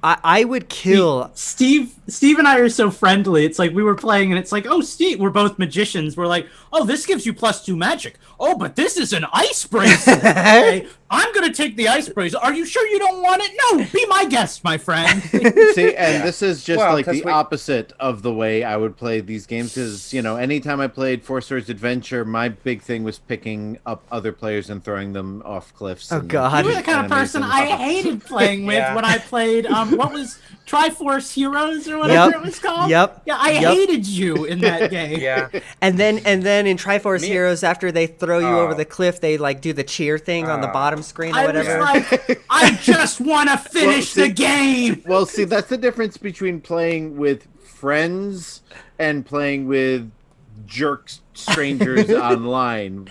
I would kill Steve and I are so friendly. It's like we were playing and it's like, oh, Steve, we're both magicians. We're like, oh, this gives you +2 magic. Oh, but this is an ice bracelet. Okay, I'm going to take the ice bracelet. Are you sure you don't want it? No, be my guest, my friend. See, and this is just the opposite of the way I would play these games because, anytime I played Four Swords Adventure, my big thing was picking up other players and throwing them off cliffs. Oh, God. You were the kind of person I hated playing with when I played, what was Triforce Heroes or whatever it was called? Yep. Yeah, I hated you in that game. Yeah. And then in Triforce Heroes, after they throw you over the cliff, they like do the cheer thing on the bottom screen or whatever. I was like, I just want to finish the game. Well, see, that's the difference between playing with friends and playing with jerks strangers online.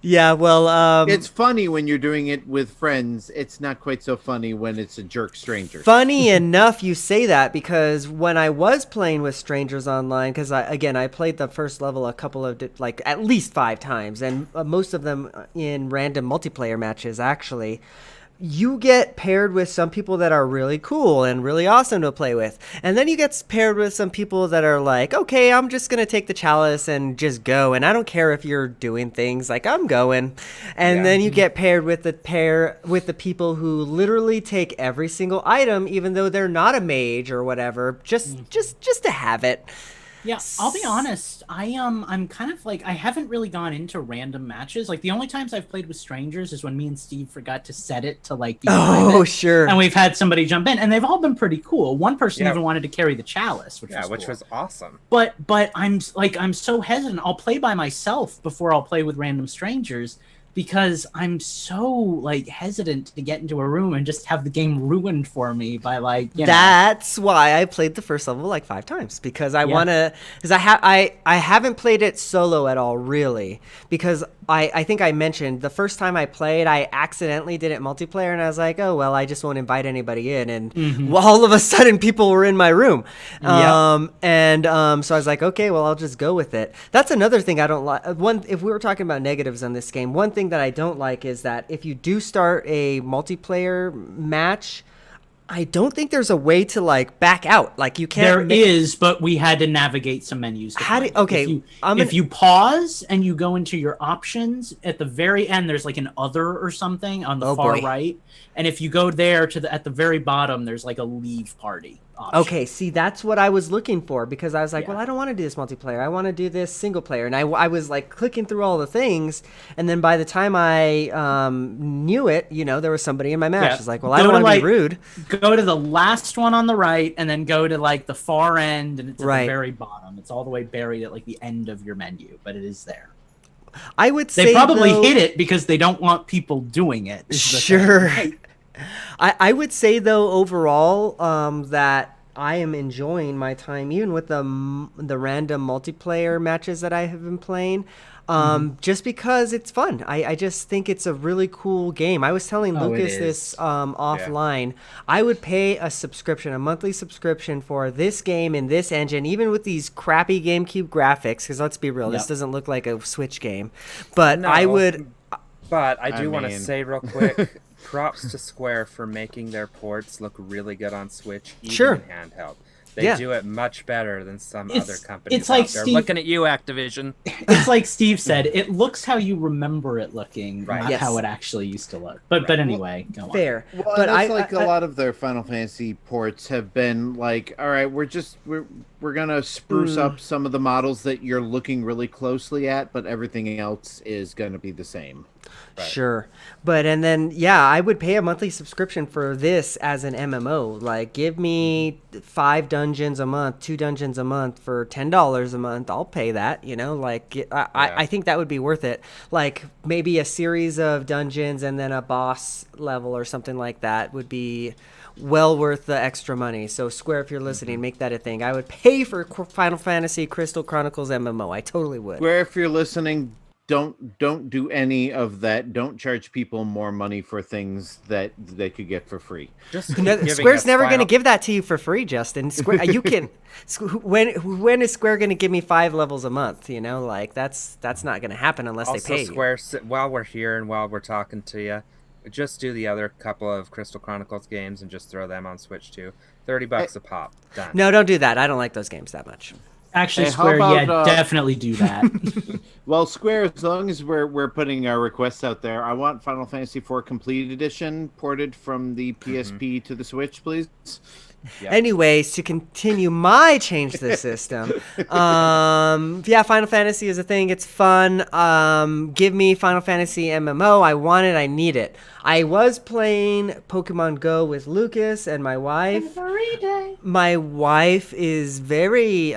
Yeah, well, it's funny when you're doing it with friends. It's not quite so funny when it's a jerk stranger. Funny enough you say that because when I was playing with strangers online, because I played the first level a couple of like at least 5 times, and most of them in random multiplayer matches actually. You get paired with some people that are really cool and really awesome to play with. And then you get paired with some people that are like, okay, I'm just going to take the chalice and just go. And I don't care if you're doing things, like I'm going. And then you get paired with the people who literally take every single item, even though they're not a mage or whatever, just to have it. Yeah, I'll be honest. I'm kind of like I haven't really gone into random matches. Like the only times I've played with strangers is when me and Steve forgot to set it to like. Sure. And we've had somebody jump in, and they've all been pretty cool. One person even wanted to carry the chalice, which was awesome. But I'm so hesitant. I'll play by myself before I'll play with random strangers. Because I'm so like hesitant to get into a room and just have the game ruined for me by like That's why I played the first level like 5 times because I haven't played it solo at all really because I think I mentioned the first time I played I accidentally did it multiplayer and I was like, oh well, I just won't invite anybody in, and all of a sudden people were in my room. So I was like, okay, well I'll just go with it. That's another thing I don't like. If we were talking about negatives on this game, one thing that I don't like is that if you do start a multiplayer match, I don't think there's a way to like back out. Like you can't. There is, but we had to navigate some menus. How do? find it. Okay, If you pause and you go into your options at the very end, there's like an other or something on the far right, and if you go there to at the very bottom, there's like a leave party option. Okay, see, that's what I was looking for because I was like, well, I don't want to do this multiplayer. I want to do this single player. And I was like clicking through all the things. And then by the time I knew it, you know, there was somebody in my match. I was like, well, I don't want to be rude. Go to the last one on the right and then go to like the far end and it's at the very bottom. It's all the way buried at like the end of your menu, but it is there. I would say they probably hid it because they don't want people doing it. Sure. I would say though overall that I am enjoying my time even with the random multiplayer matches that I have been playing just because it's fun. I just think it's a really cool game. I was telling Lucas this offline. Yeah. I would pay a monthly subscription for this game in this engine, even with these crappy GameCube graphics, because let's be real, this doesn't look like a Switch game. But no, I would... But I do want to say real quick, props to Square for making their ports look really good on Switch, even in handheld. They do it much better than some other companies it's like out there. Looking at you, Activision. It's like Steve said, it looks how you remember it looking, not how it actually used to look. But anyway, go on. Fair. Well, but a lot of their Final Fantasy ports have been like, all right, we're gonna spruce up some of the models that you're looking really closely at, but everything else is gonna be the same. Right. Sure. But and then I would pay a monthly subscription for this as an MMO. Like give me 5 dungeons a month, 2 dungeons a month for $10 a month. I'll pay that, you know, like I think that would be worth it. Like maybe a series of dungeons and then a boss level or something like that would be well worth the extra money. So Square, if you're listening, make that a thing. I would pay for Final Fantasy Crystal Chronicles MMO. I totally would. Square, if you're listening, don't do any of that. Don't charge people more money for things that they could get for free. Square's never going to give that to you for free, Justin. Square, you can. When is Square going to give me 5 levels a month? You know, like that's not going to happen unless they pay. Square, while we're here and while we're talking to you, just do the other couple of Crystal Chronicles games and just throw them on Switch too. $30 a pop. Done. No, don't do that. I don't like those games that much. Actually, Square, definitely do that. Well, Square, as long as we're putting our requests out there, I want Final Fantasy IV Complete Edition ported from the PSP to the Switch, please. Yep. Anyways, to continue my change the system, Final Fantasy is a thing. It's fun. Give me Final Fantasy MMO. I want it. I need it. I was playing Pokemon Go with Lucas and my wife. Every day. My wife is very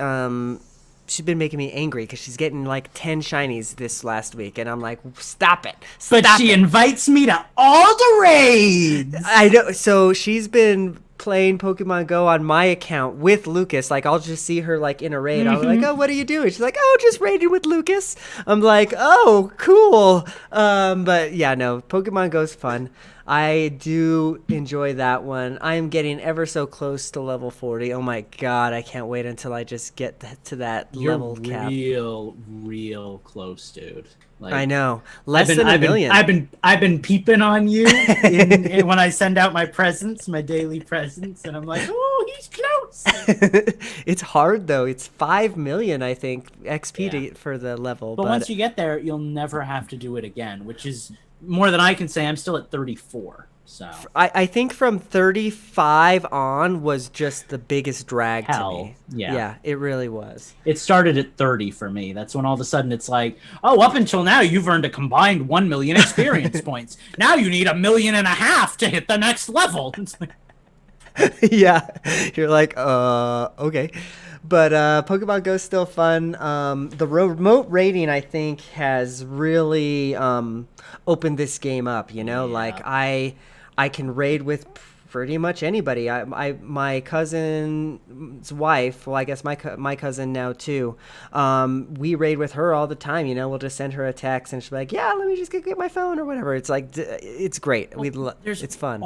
she's been making me angry because she's getting like 10 shinies this last week, and I'm like, stop it. But she invites me to all the raids. I know. So she's been playing Pokemon Go on my account with Lucas. Like I'll just see her like in a raid. I'm like, oh, what are you doing? She's like, oh, just raiding with Lucas. I'm like, oh, cool. But yeah, no, Pokemon Go's fun. I do enjoy that one. I am getting ever so close to level 40. Oh my god, I can't wait until I just get to that level cap. Real close, dude. Like, I know. Less than a million. I've been peeping on you when I send out my presents, my daily presents, and I'm like, oh, he's close. It's hard though. It's 5 million, I think, XP for the level. But once you get there, you'll never have to do it again, which is more than I can say. I'm still at 34. So I think from 35 on was just the biggest drag to me. Yeah, it really was. It started at 30 for me. That's when all of a sudden it's like, oh, up until now you've earned a combined 1 million experience points. Now you need 1.5 million to hit the next level. Yeah, you're like, okay. But Pokemon Go's still fun. The remote raiding, I think, has really opened this game up. You know, like I can raid with pretty much anybody. My cousin's wife, well, I guess my cousin now too. We raid with her all the time. You know, we'll just send her a text and she'll be like, "Yeah, let me just get my phone or whatever." It's like it's great. It's fun.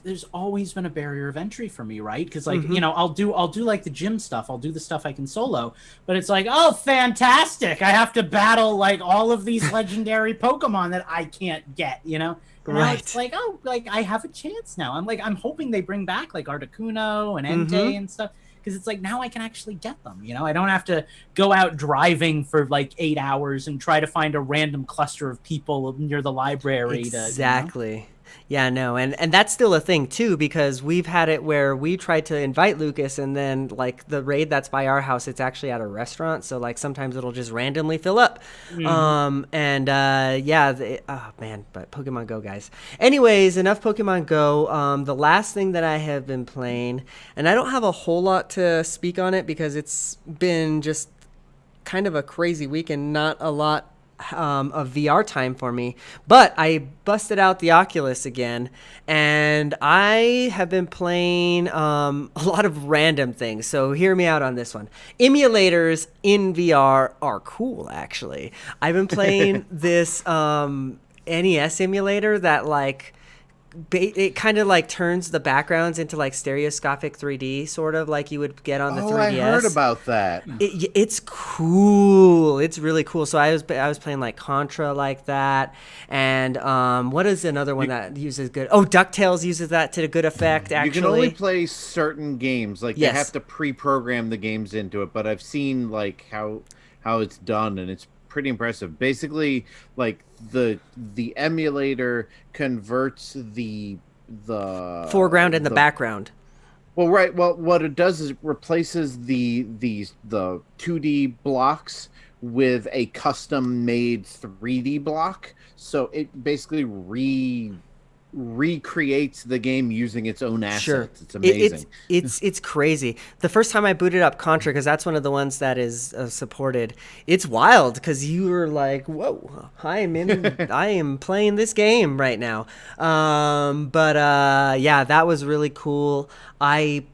There's always been a barrier of entry for me, right? Because like you know, I'll do like the gym stuff. I'll do the stuff I can solo, but it's like, oh, fantastic! I have to battle like all of these legendary Pokemon that I can't get. You know. And now Right. it's like, oh, like I have a chance now. I'm hoping they bring back like Articuno and Entei and stuff. Because it's like now I can actually get them. You know, I don't have to go out driving for like 8 hours and try to find a random cluster of people near the library. Exactly. Yeah, no, and that's still a thing too, because we've had it where we tried to invite Lucas, and then like the raid that's by our house, it's actually at a restaurant, so like sometimes it'll just randomly fill up. Oh man, but Pokemon Go, guys. Anyways, enough Pokemon Go. The last thing that I have been playing, and I don't have a whole lot to speak on it because it's been just kind of a crazy week and not a lot of VR time for me, but I busted out the Oculus again, and I have been playing a lot of random things. So hear me out on this one. Emulators in VR are cool, actually. I've been playing this NES emulator that like it kind of like turns the backgrounds into like stereoscopic 3D, sort of like you would get on the 3DS. I heard about that. It's cool. It's really cool. So I was playing like Contra like that, and what is another one that uses good? Oh, DuckTales uses that to good effect. Actually, you can only play certain games. Like Yes. they have to pre-program the games into it. But I've seen like how it's done, and it's pretty impressive. Basically, like the emulator converts the foreground and the background. Well, right. Well, what it does is it replaces the 2D blocks with a custom-made 3D block. So it basically recreates the game using its own assets. Sure. It's amazing. It's crazy. The first time I booted up Contra, because that's one of the ones that is supported, it's wild because you were like, whoa, I am playing this game right now. Yeah, that was really cool. I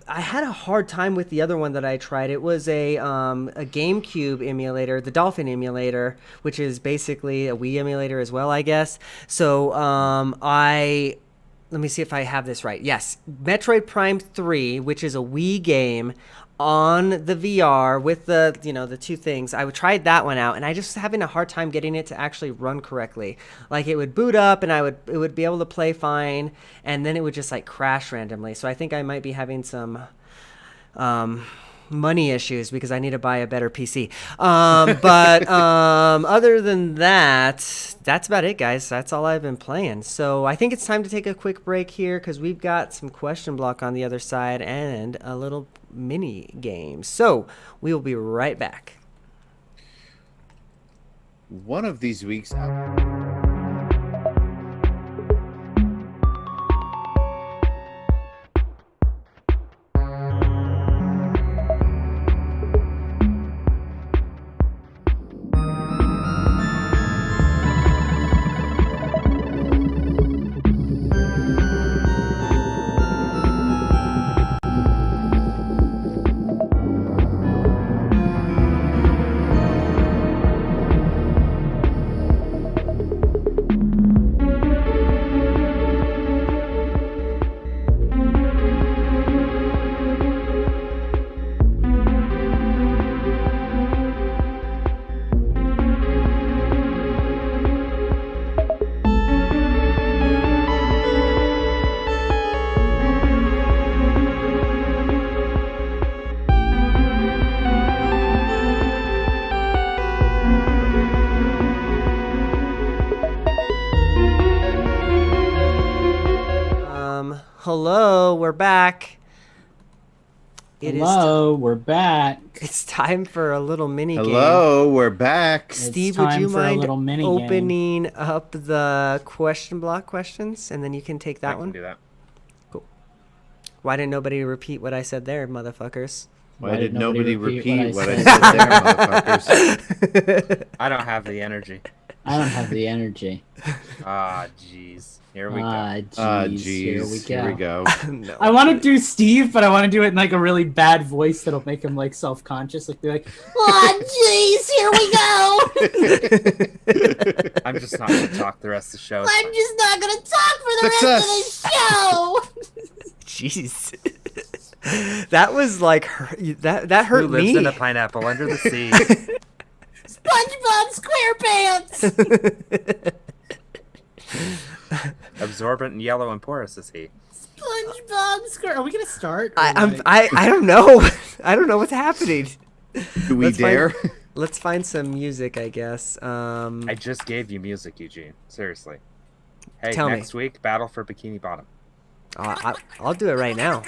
had a hard time with the other one that I tried. It was a GameCube emulator, the Dolphin emulator, which is basically a Wii emulator as well, I guess. So let me see if I have this right. Yes, Metroid Prime 3, which is a Wii game on the VR with the two things. I tried that one out, and I just was having a hard time getting it to actually run correctly. Like it would boot up, and it would be able to play fine, and then it would just like crash randomly. So I think I might be having some money issues because I need to buy a better PC. Other than that, that's about it, guys. That's all I've been playing. So I think it's time to take a quick break here because we've got some question block on the other side and a little mini game. So we will be right back. One of these weeks. Hello, we're back. We're back. It's time for a little mini game. Hello, we're back. Steve, would you mind opening opening up the question block questions, and then you can take that I can one? do that. Cool. Why didn't nobody repeat what I said there, motherfuckers? Why did nobody repeat what I said? said there, motherfuckers? I don't have the energy. I don't have the energy. Ah, jeez. Here we go. Jeez. Here we go. No. I want to do Steve, but I want to do it in like a really bad voice that'll make him like self-conscious. Like be like, "Oh, jeez, here we go." I'm just not going to talk the rest of the show. It's I'm fine. just not gonna talk for the rest of the show. Jeez. That was like that hurt Who lives me. in a pineapple under the sea? SpongeBob SquarePants. Absorbent and yellow and porous is he. SpongeBob SquarePants. Are we gonna start? I don't know. I don't know what's happening. Do we dare? Let's find some music, I guess. I just gave you music, Eugene. Seriously. Hey, Tell me. next week, Battle for Bikini Bottom. I'll do it right now.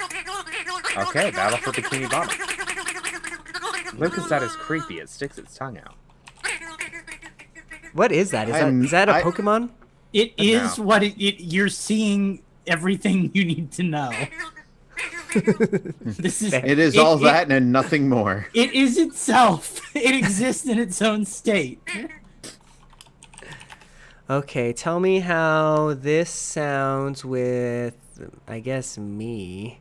Okay, Battle for Bikini Bottom. Lucas, that is creepy. It sticks its tongue out. What is that? Is that a Pokemon? It is No. what you're seeing everything you need to know. This is It is all that and nothing more. It is itself. It exists in its own state. Okay, tell me how this sounds with, I guess, me.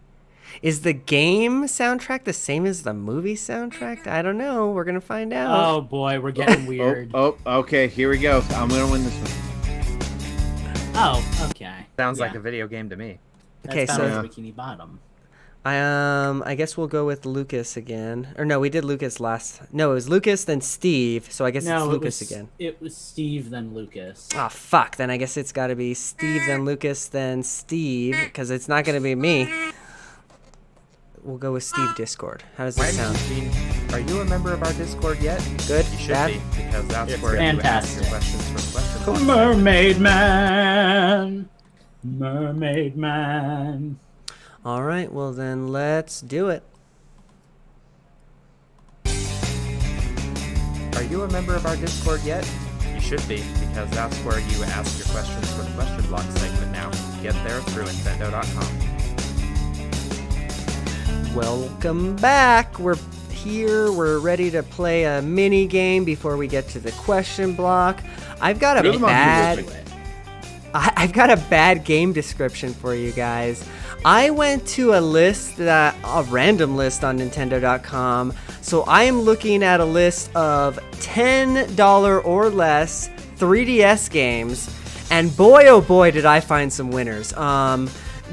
Is the game soundtrack the same as the movie soundtrack? I don't know. We're gonna find out. Oh boy, we're getting weird. Okay, here we go. I'm gonna win this one. Oh, okay. Sounds like Yeah. a video game to me. Okay, That's so Battle for Bikini Bottom. I guess we'll go with Lucas again. Or no, we did Lucas last. No, it was Lucas then Steve. So I guess it's Lucas again. It was Steve then Lucas. Oh fuck! Then I guess it's got to be Steve then Lucas then Steve because it's not gonna be me. We'll go with Steve Discord. How does that sound? Eugene, are you a member of our Discord yet? Good? You should Bad? be, because that's It's where fantastic. you ask your questions for the question box. Mermaid Man. Mermaid Man. All right. Well then, let's do it. Are you a member of our Discord yet? You should be, because that's where you ask your questions for the question block segment now. Get there through Infendo.com. Welcome back. We're here. We're ready to play a mini game before we get to the question block. I've got a bad game description for you guys. I went to a random list on Nintendo.com. So I am looking at a list of $10 or less 3DS games, and boy oh boy did I find some winners.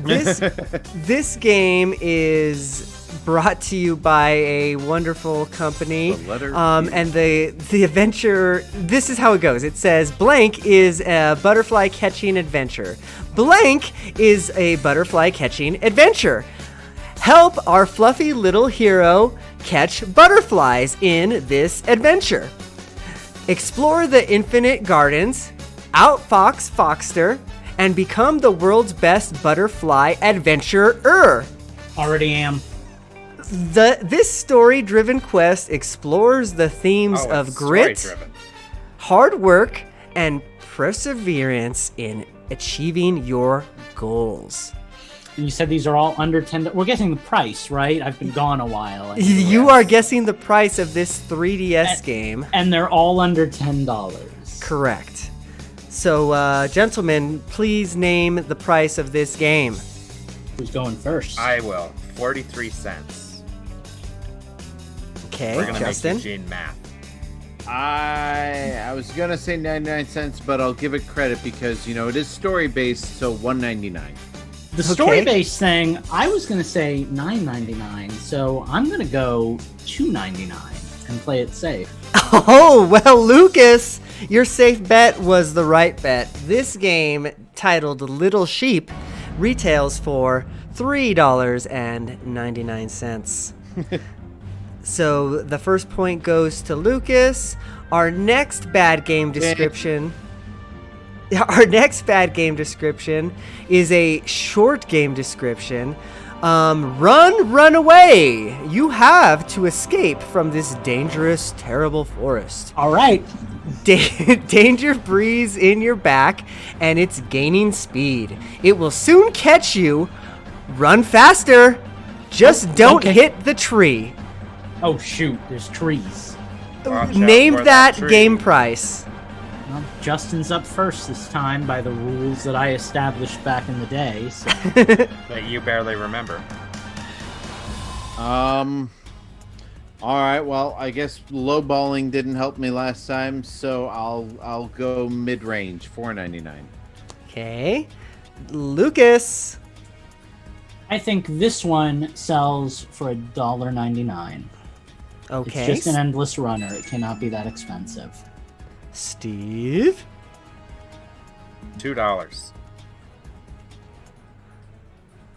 This game is brought to you by a wonderful company. And the adventure, this is how it goes. It says blank is a butterfly catching adventure. Blank is a butterfly catching adventure. Help our fluffy little hero catch butterflies in this adventure. Explore the infinite gardens, outfox Foxter, and become the world's best butterfly adventurer. Already am. This story-driven quest explores the themes of grit, hard work, and perseverance in achieving your goals. And you said these are all under $10. We're guessing the price, right? I've been gone a while. You are guessing the price of this 3DS game. And they're all under $10. Correct. So, gentlemen, please name the price of this game. Who's going first? I will. 43 cents. Okay, We're gonna Justin. make Eugene math. I was gonna say 99 cents, but I'll give it credit because it is story based, so $1.99. The story-based thing, I was going to say $9.99, so I'm going to go $2.99 and play it safe. Oh, well, Lucas, your safe bet was the right bet. This game, titled Little Sheep, retails for $3.99. So the first point goes to Lucas. Our next bad game description... Our next bad game description is a short game description. Run away! You have to escape from this dangerous, terrible forest. All right. Danger breeze in your back, and it's gaining speed. It will soon catch you. Run faster. Just don't hit the tree. Oh, shoot. There's trees. Name that game price. Well, Justin's up first this time by the rules that I established back in the day. So. That you barely remember. All right. Well, I guess lowballing didn't help me last time, so I'll go mid-range, $4.99. Okay, Lucas. I think this one sells for $1.99. Okay. It's just an endless runner. It cannot be that expensive. Steve. $2.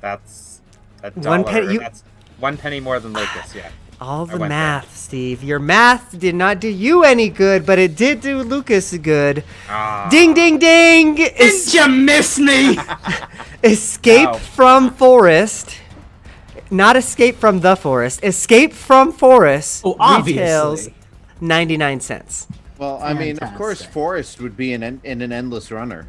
That's a One dollar. penny- That's 1 penny more than Lucas. Yeah. All I the went math, Steve. Your math did not do you any good, but it did do Lucas good. Ah. Ding, ding, ding! Did you miss me? Escape Ow. from forest. Not escape from the forest. Escape from forest Oh, obviously. retails 99 cents. Well, I mean, of course, Fantastic. Forest would be in an endless runner.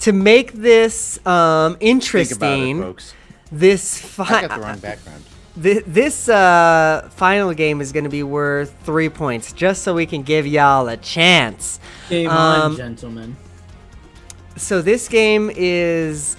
To make this Think about it, interesting, folks. this I got the wrong background. this final game is going to be worth 3 points, just so we can give y'all a chance. Game on, gentlemen. So this game is...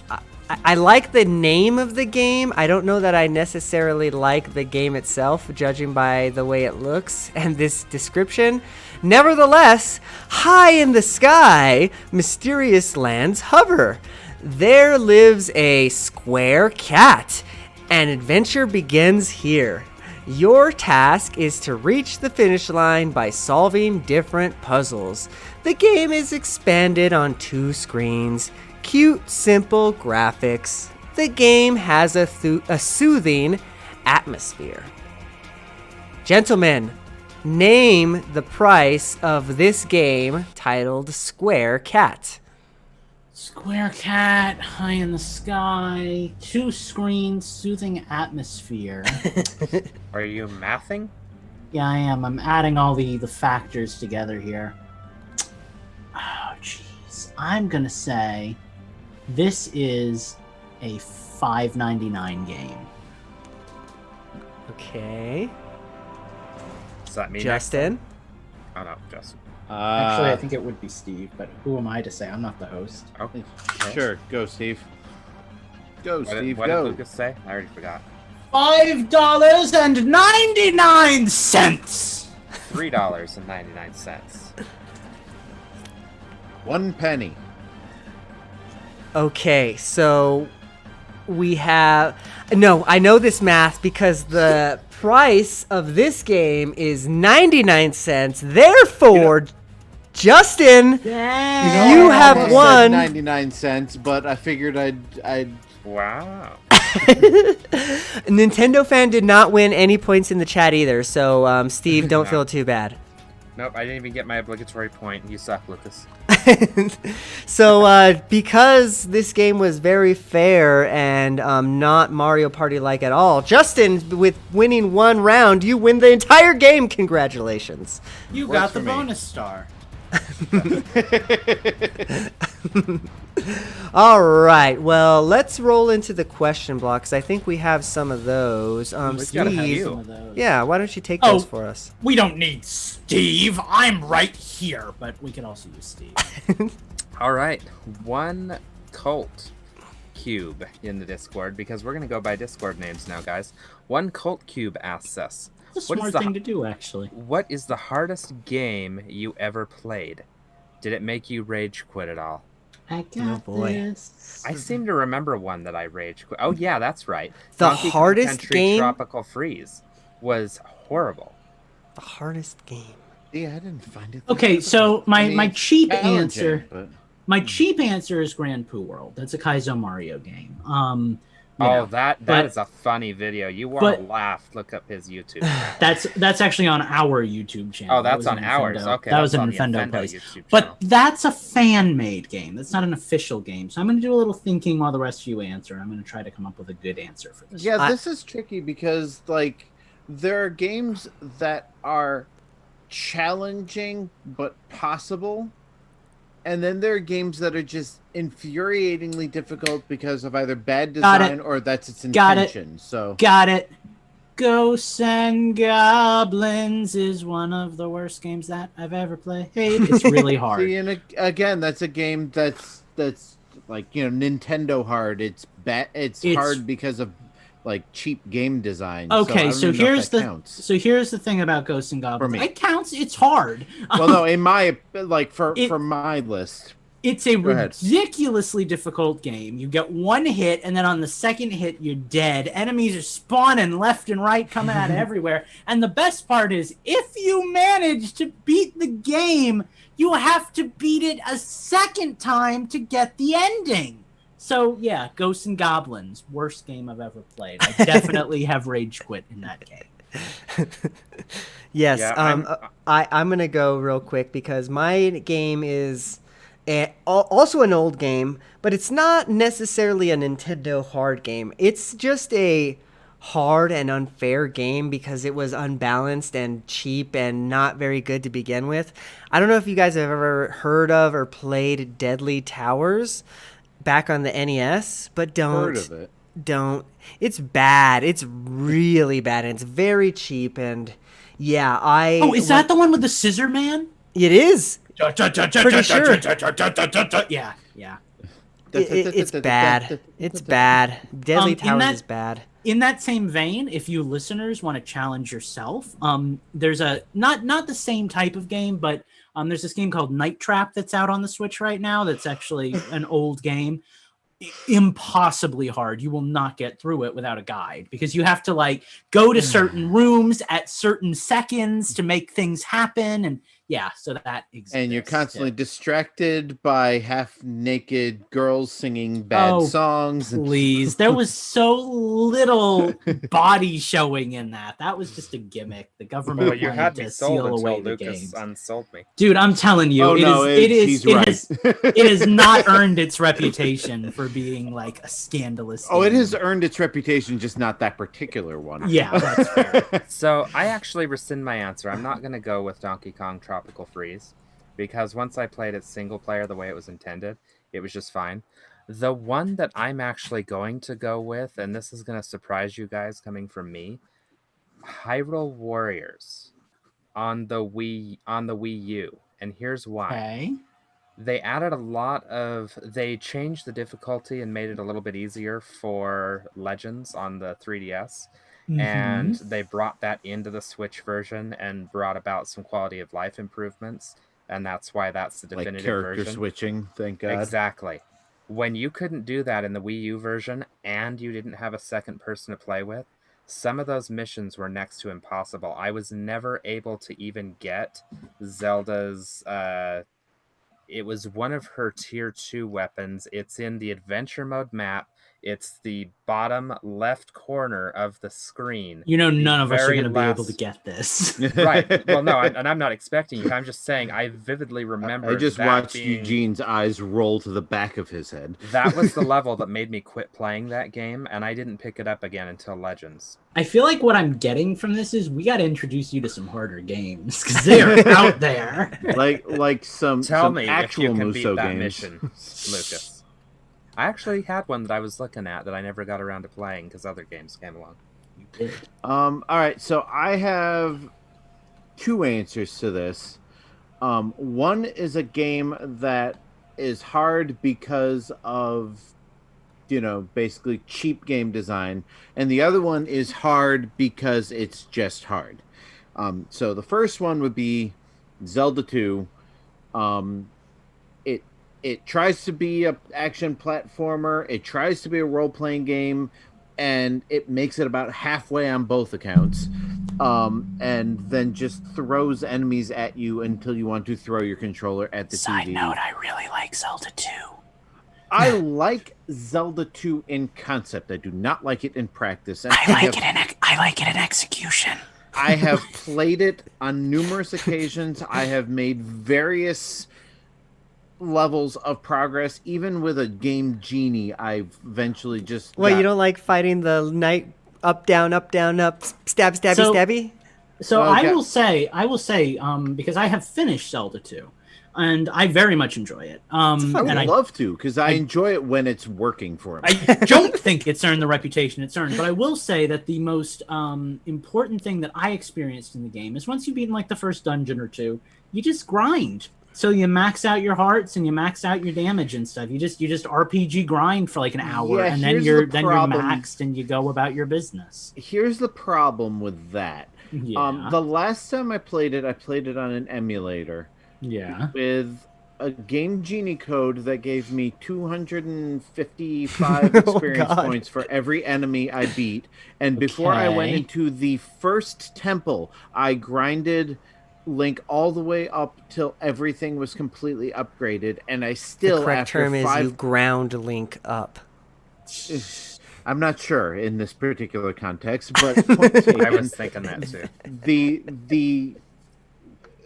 I like the name of the game. I don't know that I necessarily like the game itself, judging by the way it looks and this description. Nevertheless, high in the sky, mysterious lands hover. There lives a square cat. An adventure begins here. Your task is to reach the finish line by solving different puzzles. The game is expanded on 2 screens. Cute, simple graphics. The game has a soothing atmosphere. Gentlemen, name the price of this game titled Square Cat. Square cat, high in the sky, 2 screens, soothing atmosphere. Are you mathing? Yeah, I am. I'm adding all the factors together here. Oh, jeez. I'm gonna say this is a $5.99 game. Okay. Does that mean Justin? Oh no, Justin. Actually, I think it would be Steve, but who am I to say? I'm not the host. Okay. Sure, go, Steve. Go, What, Steve, what go. did Lucas say? I already forgot. $5.99. $3.99. 1 penny. Okay, so we have... No, I know this math because the price of this game is 99 cents. Therefore, Justin, Yeah. you I have almost said won. 99 cents, but I figured I'd Wow. Nintendo fan did not win any points in the chat either, so Steve, don't No. feel too bad. Nope, I didn't even get my obligatory point. You suck, Lucas. So, because this game was very fair and not Mario Party-like at all, Justin, with winning 1 round, you win the entire game. Congratulations. You Works got the for me. bonus star. All right, well, let's roll into the question blocks. I think we have some of those. We've got a Steve, few. Some of those. yeah, why don't you take Oh. those for us? We don't need Steve. I'm right here, but we can also use Steve. All right, 1 cult cube in the Discord, because we're gonna go by Discord names now, guys. 1 cult cube asks us, It's a What is smart the- thing to do, actually. "What is the hardest game you ever played? Did it make you rage quit at all?" I got boy. this. I seem to remember one that I rage quit. Oh yeah, that's right. The Donkey Kong hardest Country game? Tropical Freeze was horrible. The hardest game. Yeah, I didn't find it. Okay, so my cheap challenging, answer, but- my cheap answer is Grand Poo World. That's a Kaizo Mario game. You Oh, know, that but- is a funny video. You want but- to laugh? Look up his YouTube. channel. that's actually on our YouTube channel. Oh, That that's was on an ours. Infendo- Okay, that was that's an on the Infendo Infendo place. YouTube channel. But that's a fan-made game. That's not an official game. So I'm going to do a little thinking while the rest of you answer. I'm going to try to come up with a good answer for this. Yeah, I- this is tricky because like there are games that are challenging but possible, and then there are games that are just infuriatingly difficult because of either bad Got it. design or that's its Got it. intention. So Got it. Ghosts and Goblins is one of the worst games that I've ever played. It's really hard. see, and again, that's a game that's like, you know, Nintendo hard. It's It's- hard because of like cheap game design. I Okay, don't so even know if here's that the counts. so here's the thing about Ghosts and Goblins. me. It counts. It's hard. Well, no, in my like for It- my list. It's a Go ahead. ridiculously difficult game. You get 1 hit, and then on the second hit, you're dead. Enemies are spawning left and right, coming out of everywhere. And the best part is, if you manage to beat the game, you have to beat it a second time to get the ending. So yeah, Ghosts and Goblins, worst game I've ever played. I definitely have rage quit in that game. Yes. Yeah, I'm gonna go real quick because my game is also an old game, but it's not necessarily a Nintendo hard game. It's just a hard and unfair game because it was unbalanced and cheap and not very good to begin with. I don't know if you guys have ever heard of or played Deadly Towers back on the NES, but Heard of it. don't. It's bad. It's really bad, and it's very cheap. And yeah, Oh, is that the one with the Scissor Man? It is. Pretty sure. Yeah, yeah. It's bad. It's bad. Deadly In Towers that- is bad. In that same vein, if you listeners want to challenge yourself, there's a not the same type of game, but there's this game called Night Trap that's out on the Switch right now. That's actually an old game. Impossibly hard. You will not get through it without a guide because you have to like go to certain rooms at certain seconds to make things happen, and yeah, so that exists. And you're constantly distracted by half-naked girls singing bad songs. Please, there was so little body showing in that. That was just a gimmick. The government Well, you wanted had to me seal sold away until the Lucas games. unsold me. Dude, I'm telling you, Oh, no, it has he's not earned its reputation for being like a scandalous. Oh, it game. has earned its reputation, just not that particular one. Yeah, that's fair. So I actually rescind my answer. I'm not going to go with Donkey Kong Tropical Freeze because once I played it single player the way it was intended, it was just fine. The one that I'm actually going to go with, and this is going to surprise you guys coming from me, Hyrule Warriors on the Wii U. And here's why. Okay. They they changed the difficulty and made it a little bit easier for Legends on the 3DS. And they brought that into the Switch version and brought about some quality of life improvements. And that's why that's the Like definitive character version. switching, thank God. Exactly. When you couldn't do that in the Wii U version and you didn't have a second person to play with, some of those missions were next to impossible. I was never able to even get Zelda's it was one of her tier 2 weapons. It's in the adventure mode map. It's the bottom left corner of the screen. You know, none of us are very going to be able to last- get this. Right. Well, no, and I'm not expecting you. I'm just saying I vividly remember I just that watched being- Eugene's eyes roll to the back of his head. That was the level that made me quit playing that game, and I didn't pick it up again until Legends. I feel like what I'm getting from this is we got to introduce you to some harder games because they're out there. Like some Tell some me if actual you can Muso beat that games. mission, Lucas. I actually had one that I was looking at that I never got around to playing because other games came along. All right, so I have two answers to this. One is a game that is hard because of, basically cheap game design, and the other one is hard because it's just hard. So the first one would be Zelda 2. It tries to be an action platformer. It tries to be a role-playing game, and it makes it about halfway on both accounts, and then just throws enemies at you until you want to throw your controller at the Side TV. note, I really like Zelda 2. I like Zelda 2 in concept. I do not like it in practice. And I like it in execution. I have played it on numerous occasions. I have made various levels of progress. Even with a Game Genie, I've eventually just... Well, you don't like fighting the knight up, down, up, stab, stabby, So- stabby? So Okay. I will say, because I have finished Zelda 2, and I very much enjoy it. I would And love to, because I enjoy it when it's working for me. I don't think it's earned the reputation it's earned, but I will say that the most important thing that I experienced in the game is once you beat like the first dungeon or two, you just grind. So you max out your hearts and you max out your damage and stuff. You just RPG grind for like an hour, Yeah, and then here's you're the problem. maxed and you go about your business. Here's the problem with that. Yeah. The last time I played it on an emulator Yeah. with a Game Genie code that gave me 255 experience God. points for every enemy I beat. And before I went Okay. into the first temple, I grinded Link all the way up till everything was completely upgraded, and I still, The correct after term is 5 you ground Link up. I'm not sure in this particular context, but point taken. I was thinking that too.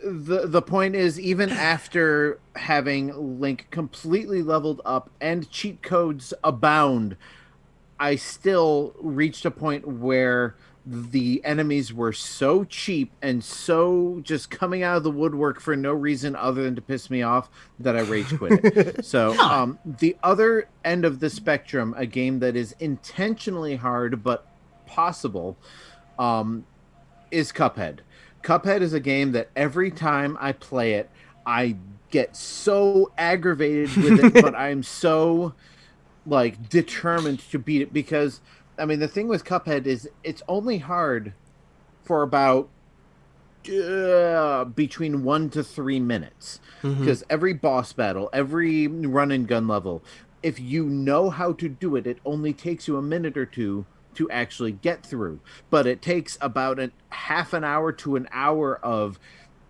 The point is, even after having Link completely leveled up and cheat codes abound, I still reached a point where the enemies were so cheap and so just coming out of the woodwork for no reason other than to piss me off that I rage quit it. So the other end of the spectrum, a game that is intentionally hard but possible, is Cuphead. Cuphead is a game that every time I play it, I get so aggravated with it, but I'm so like determined to beat it, because I mean the thing with Cuphead is it's only hard for about between 1 to 3 minutes, because every boss battle, every run and gun level, if you know how to do it, it only takes you a minute or two to actually get through, but it takes about half an hour to an hour of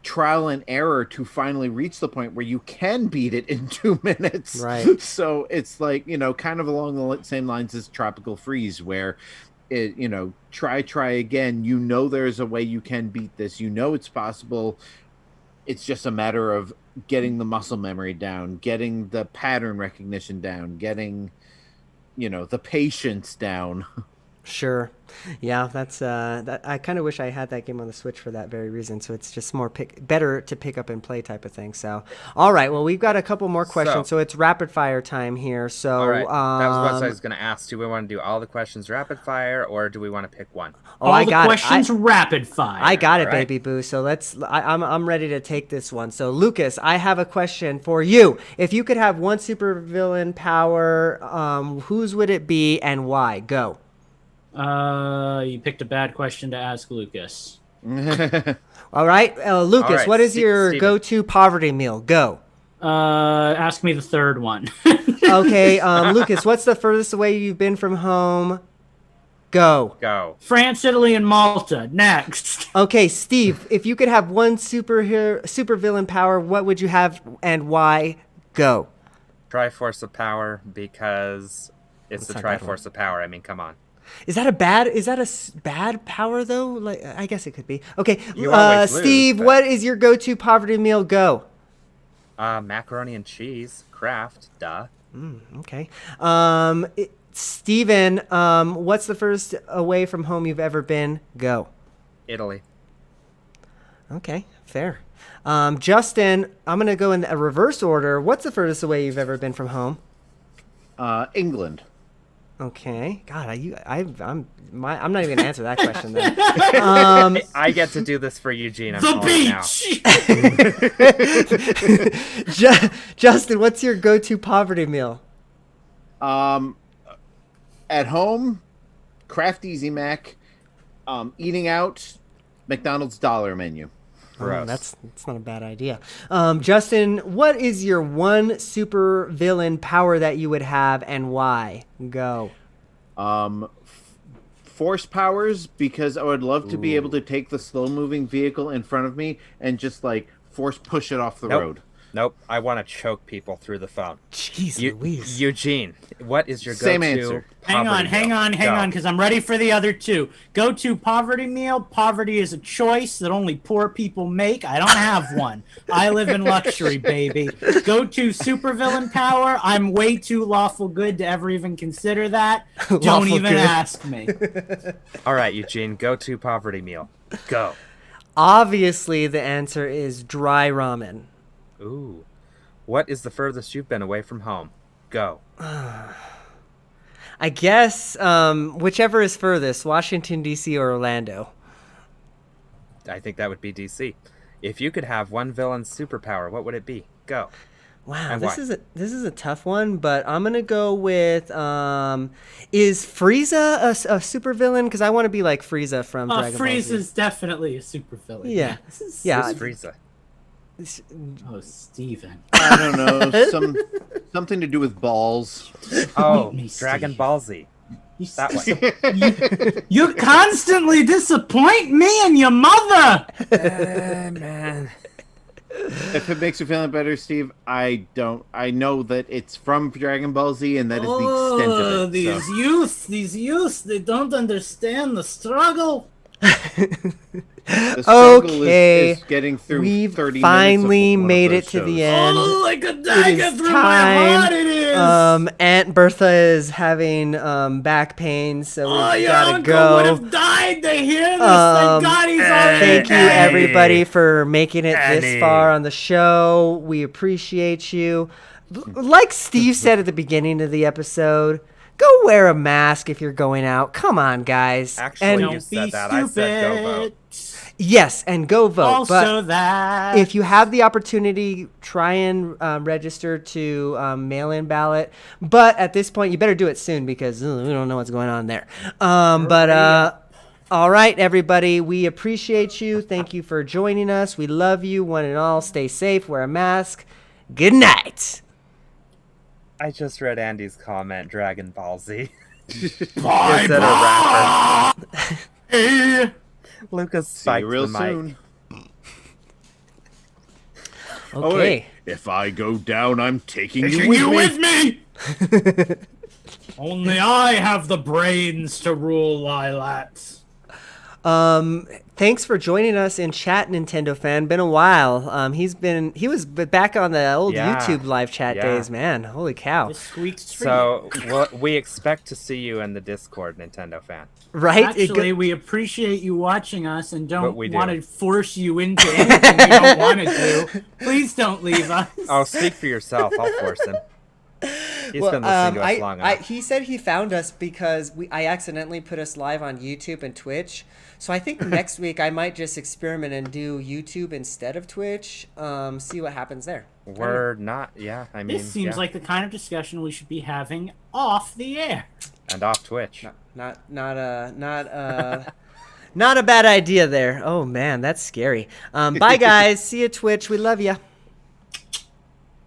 trial and error to finally reach the point where you can beat it in 2 minutes. Right. So it's like, kind of along the same lines as Tropical Freeze, where it, try again. There's a way you can beat this. It's possible. It's just a matter of getting the muscle memory down, getting the pattern recognition down, getting, the patience down. Sure. Yeah, that's that. I kind of wish I had that game on the Switch for that very reason. So it's just better to pick up and play type of thing. So, all right. Well, we've got a couple more questions. So it's rapid fire time here. So, all right. That was what I was going to ask. Do we want to do all the questions rapid fire, or do we want to pick one? Oh, I got questions rapid fire. I got it, All right. baby boo. So I'm ready to take this one. So Lucas, I have a question for you. If you could have one supervillain power, whose would it be and why? Go. You picked a bad question to ask Lucas. All right, Lucas, All right, what is your Steven. go-to poverty meal? Go. Ask me the third one. Okay, Lucas, what's the furthest away you've been from home? Go. Go. France, Italy, and Malta. Next. Okay, Steve, if you could have one supervillain power, what would you have and why? Go. Triforce of Power, because it's That's the not a bad one. Triforce of Power. I mean, come on. Is that a bad power though? Like, I guess it could be. Okay, You always lose, Steve, but- what is your go-to poverty meal? Go. Macaroni and cheese. Kraft. Duh. Okay. Steven, what's the furthest away from home you've ever been? Go. Italy. Okay, fair. Justin, I'm gonna go in a reverse order. What's the furthest away you've ever been from home? England. Okay. God, I'm not even gonna answer that question then. I get to do this for Eugene. I'm The calling now. beach. Justin, what's your go-to poverty meal? At home, Kraft Easy Mac. Eating out, McDonald's dollar menu. Gross. That's not a bad idea. Justin, what is your one super villain power that you would have and why? Go. Force powers, because I would love to be able to take the slow moving vehicle in front of me and just like force push it off the road. Nope. I want to choke people through the phone. Jeez Louise. Eugene, what is your Same go-to answer. Hang on, because I'm ready for the other two. Go to poverty meal. Poverty is a choice that only poor people make. I don't have one. I live in luxury, baby. Go to supervillain power. I'm way too lawful good to ever even consider that. Don't Lawful even good. ask me. All right, Eugene, go-to poverty meal. Go. Obviously, the answer is dry ramen. Ooh. What is the furthest you've been away from home? Go. I guess whichever is furthest, Washington, D.C. or Orlando. I think that would be DC. If you could have one villain's superpower, what would it be? Go. Wow, And this why? is a tough one, but I'm gonna go with is Frieza a supervillain? Because I want to be like Frieza from Dragon Ball Z. Frieza's definitely a supervillain. Yeah. This is- Yeah. Who's Frieza? Oh, Steven. I don't know, something to do with balls. Oh, me, Dragon Steve. Ball Z. That way. You constantly disappoint me and your mother. Man. If it makes you feel better, Steve, I know that it's from Dragon Ball Z, and that is the extent of it. These youths, they don't understand the struggle. The struggle is getting through we've 30 finally minutes of one of made those it to shows. the end. Oh, like a It dagger is through my heart, it is. Aunt Bertha is having back pain, so Oh, we your gotta uncle go. would have died to hear this. Thank God he's already Thank you, dead. everybody, for making it this Annie. far on the show. We appreciate you. Like Steve said at the beginning of the episode, go wear a mask if you're going out. Come on, guys. Actually, And you Don't said be that. I said go vote. yes, and go vote. Also but that. if you have the opportunity, try and register to mail-in ballot. But at this point, you better do it soon because we don't know what's going on there. All right, everybody, we appreciate you. Thank you for joining us. We love you, one and all. Stay safe. Wear a mask. Good night. I just read Andy's comment, Dragon Ball Z. Bye, Is that a rapper? bye. Lucas See spiked you real the mic. soon. Okay. wait. If I go down, I'm taking Taking you with me. me. Only I have the brains to rule Lilacs. Thanks for joining us in chat, Nintendo fan. Been a while. He was back on the old Yeah. YouTube live chat Yeah. days, man. Holy cow. This squeaks for So we expect to see you in the Discord, Nintendo fan. Right? Actually, we appreciate you watching us and don't But we do. want to force you into anything you don't want to do. Please don't leave us. Oh, speak for yourself. I'll force him. He's been listening to us long enough. he said he found us because I accidentally put us live on YouTube and Twitch. So I think next week I might just experiment and do YouTube instead of Twitch. See what happens there. We're not, yeah. I mean, This seems yeah. like the kind of discussion we should be having off the air. And off Twitch. Not a bad idea there. Oh man, that's scary. Bye guys. See you Twitch. We love you.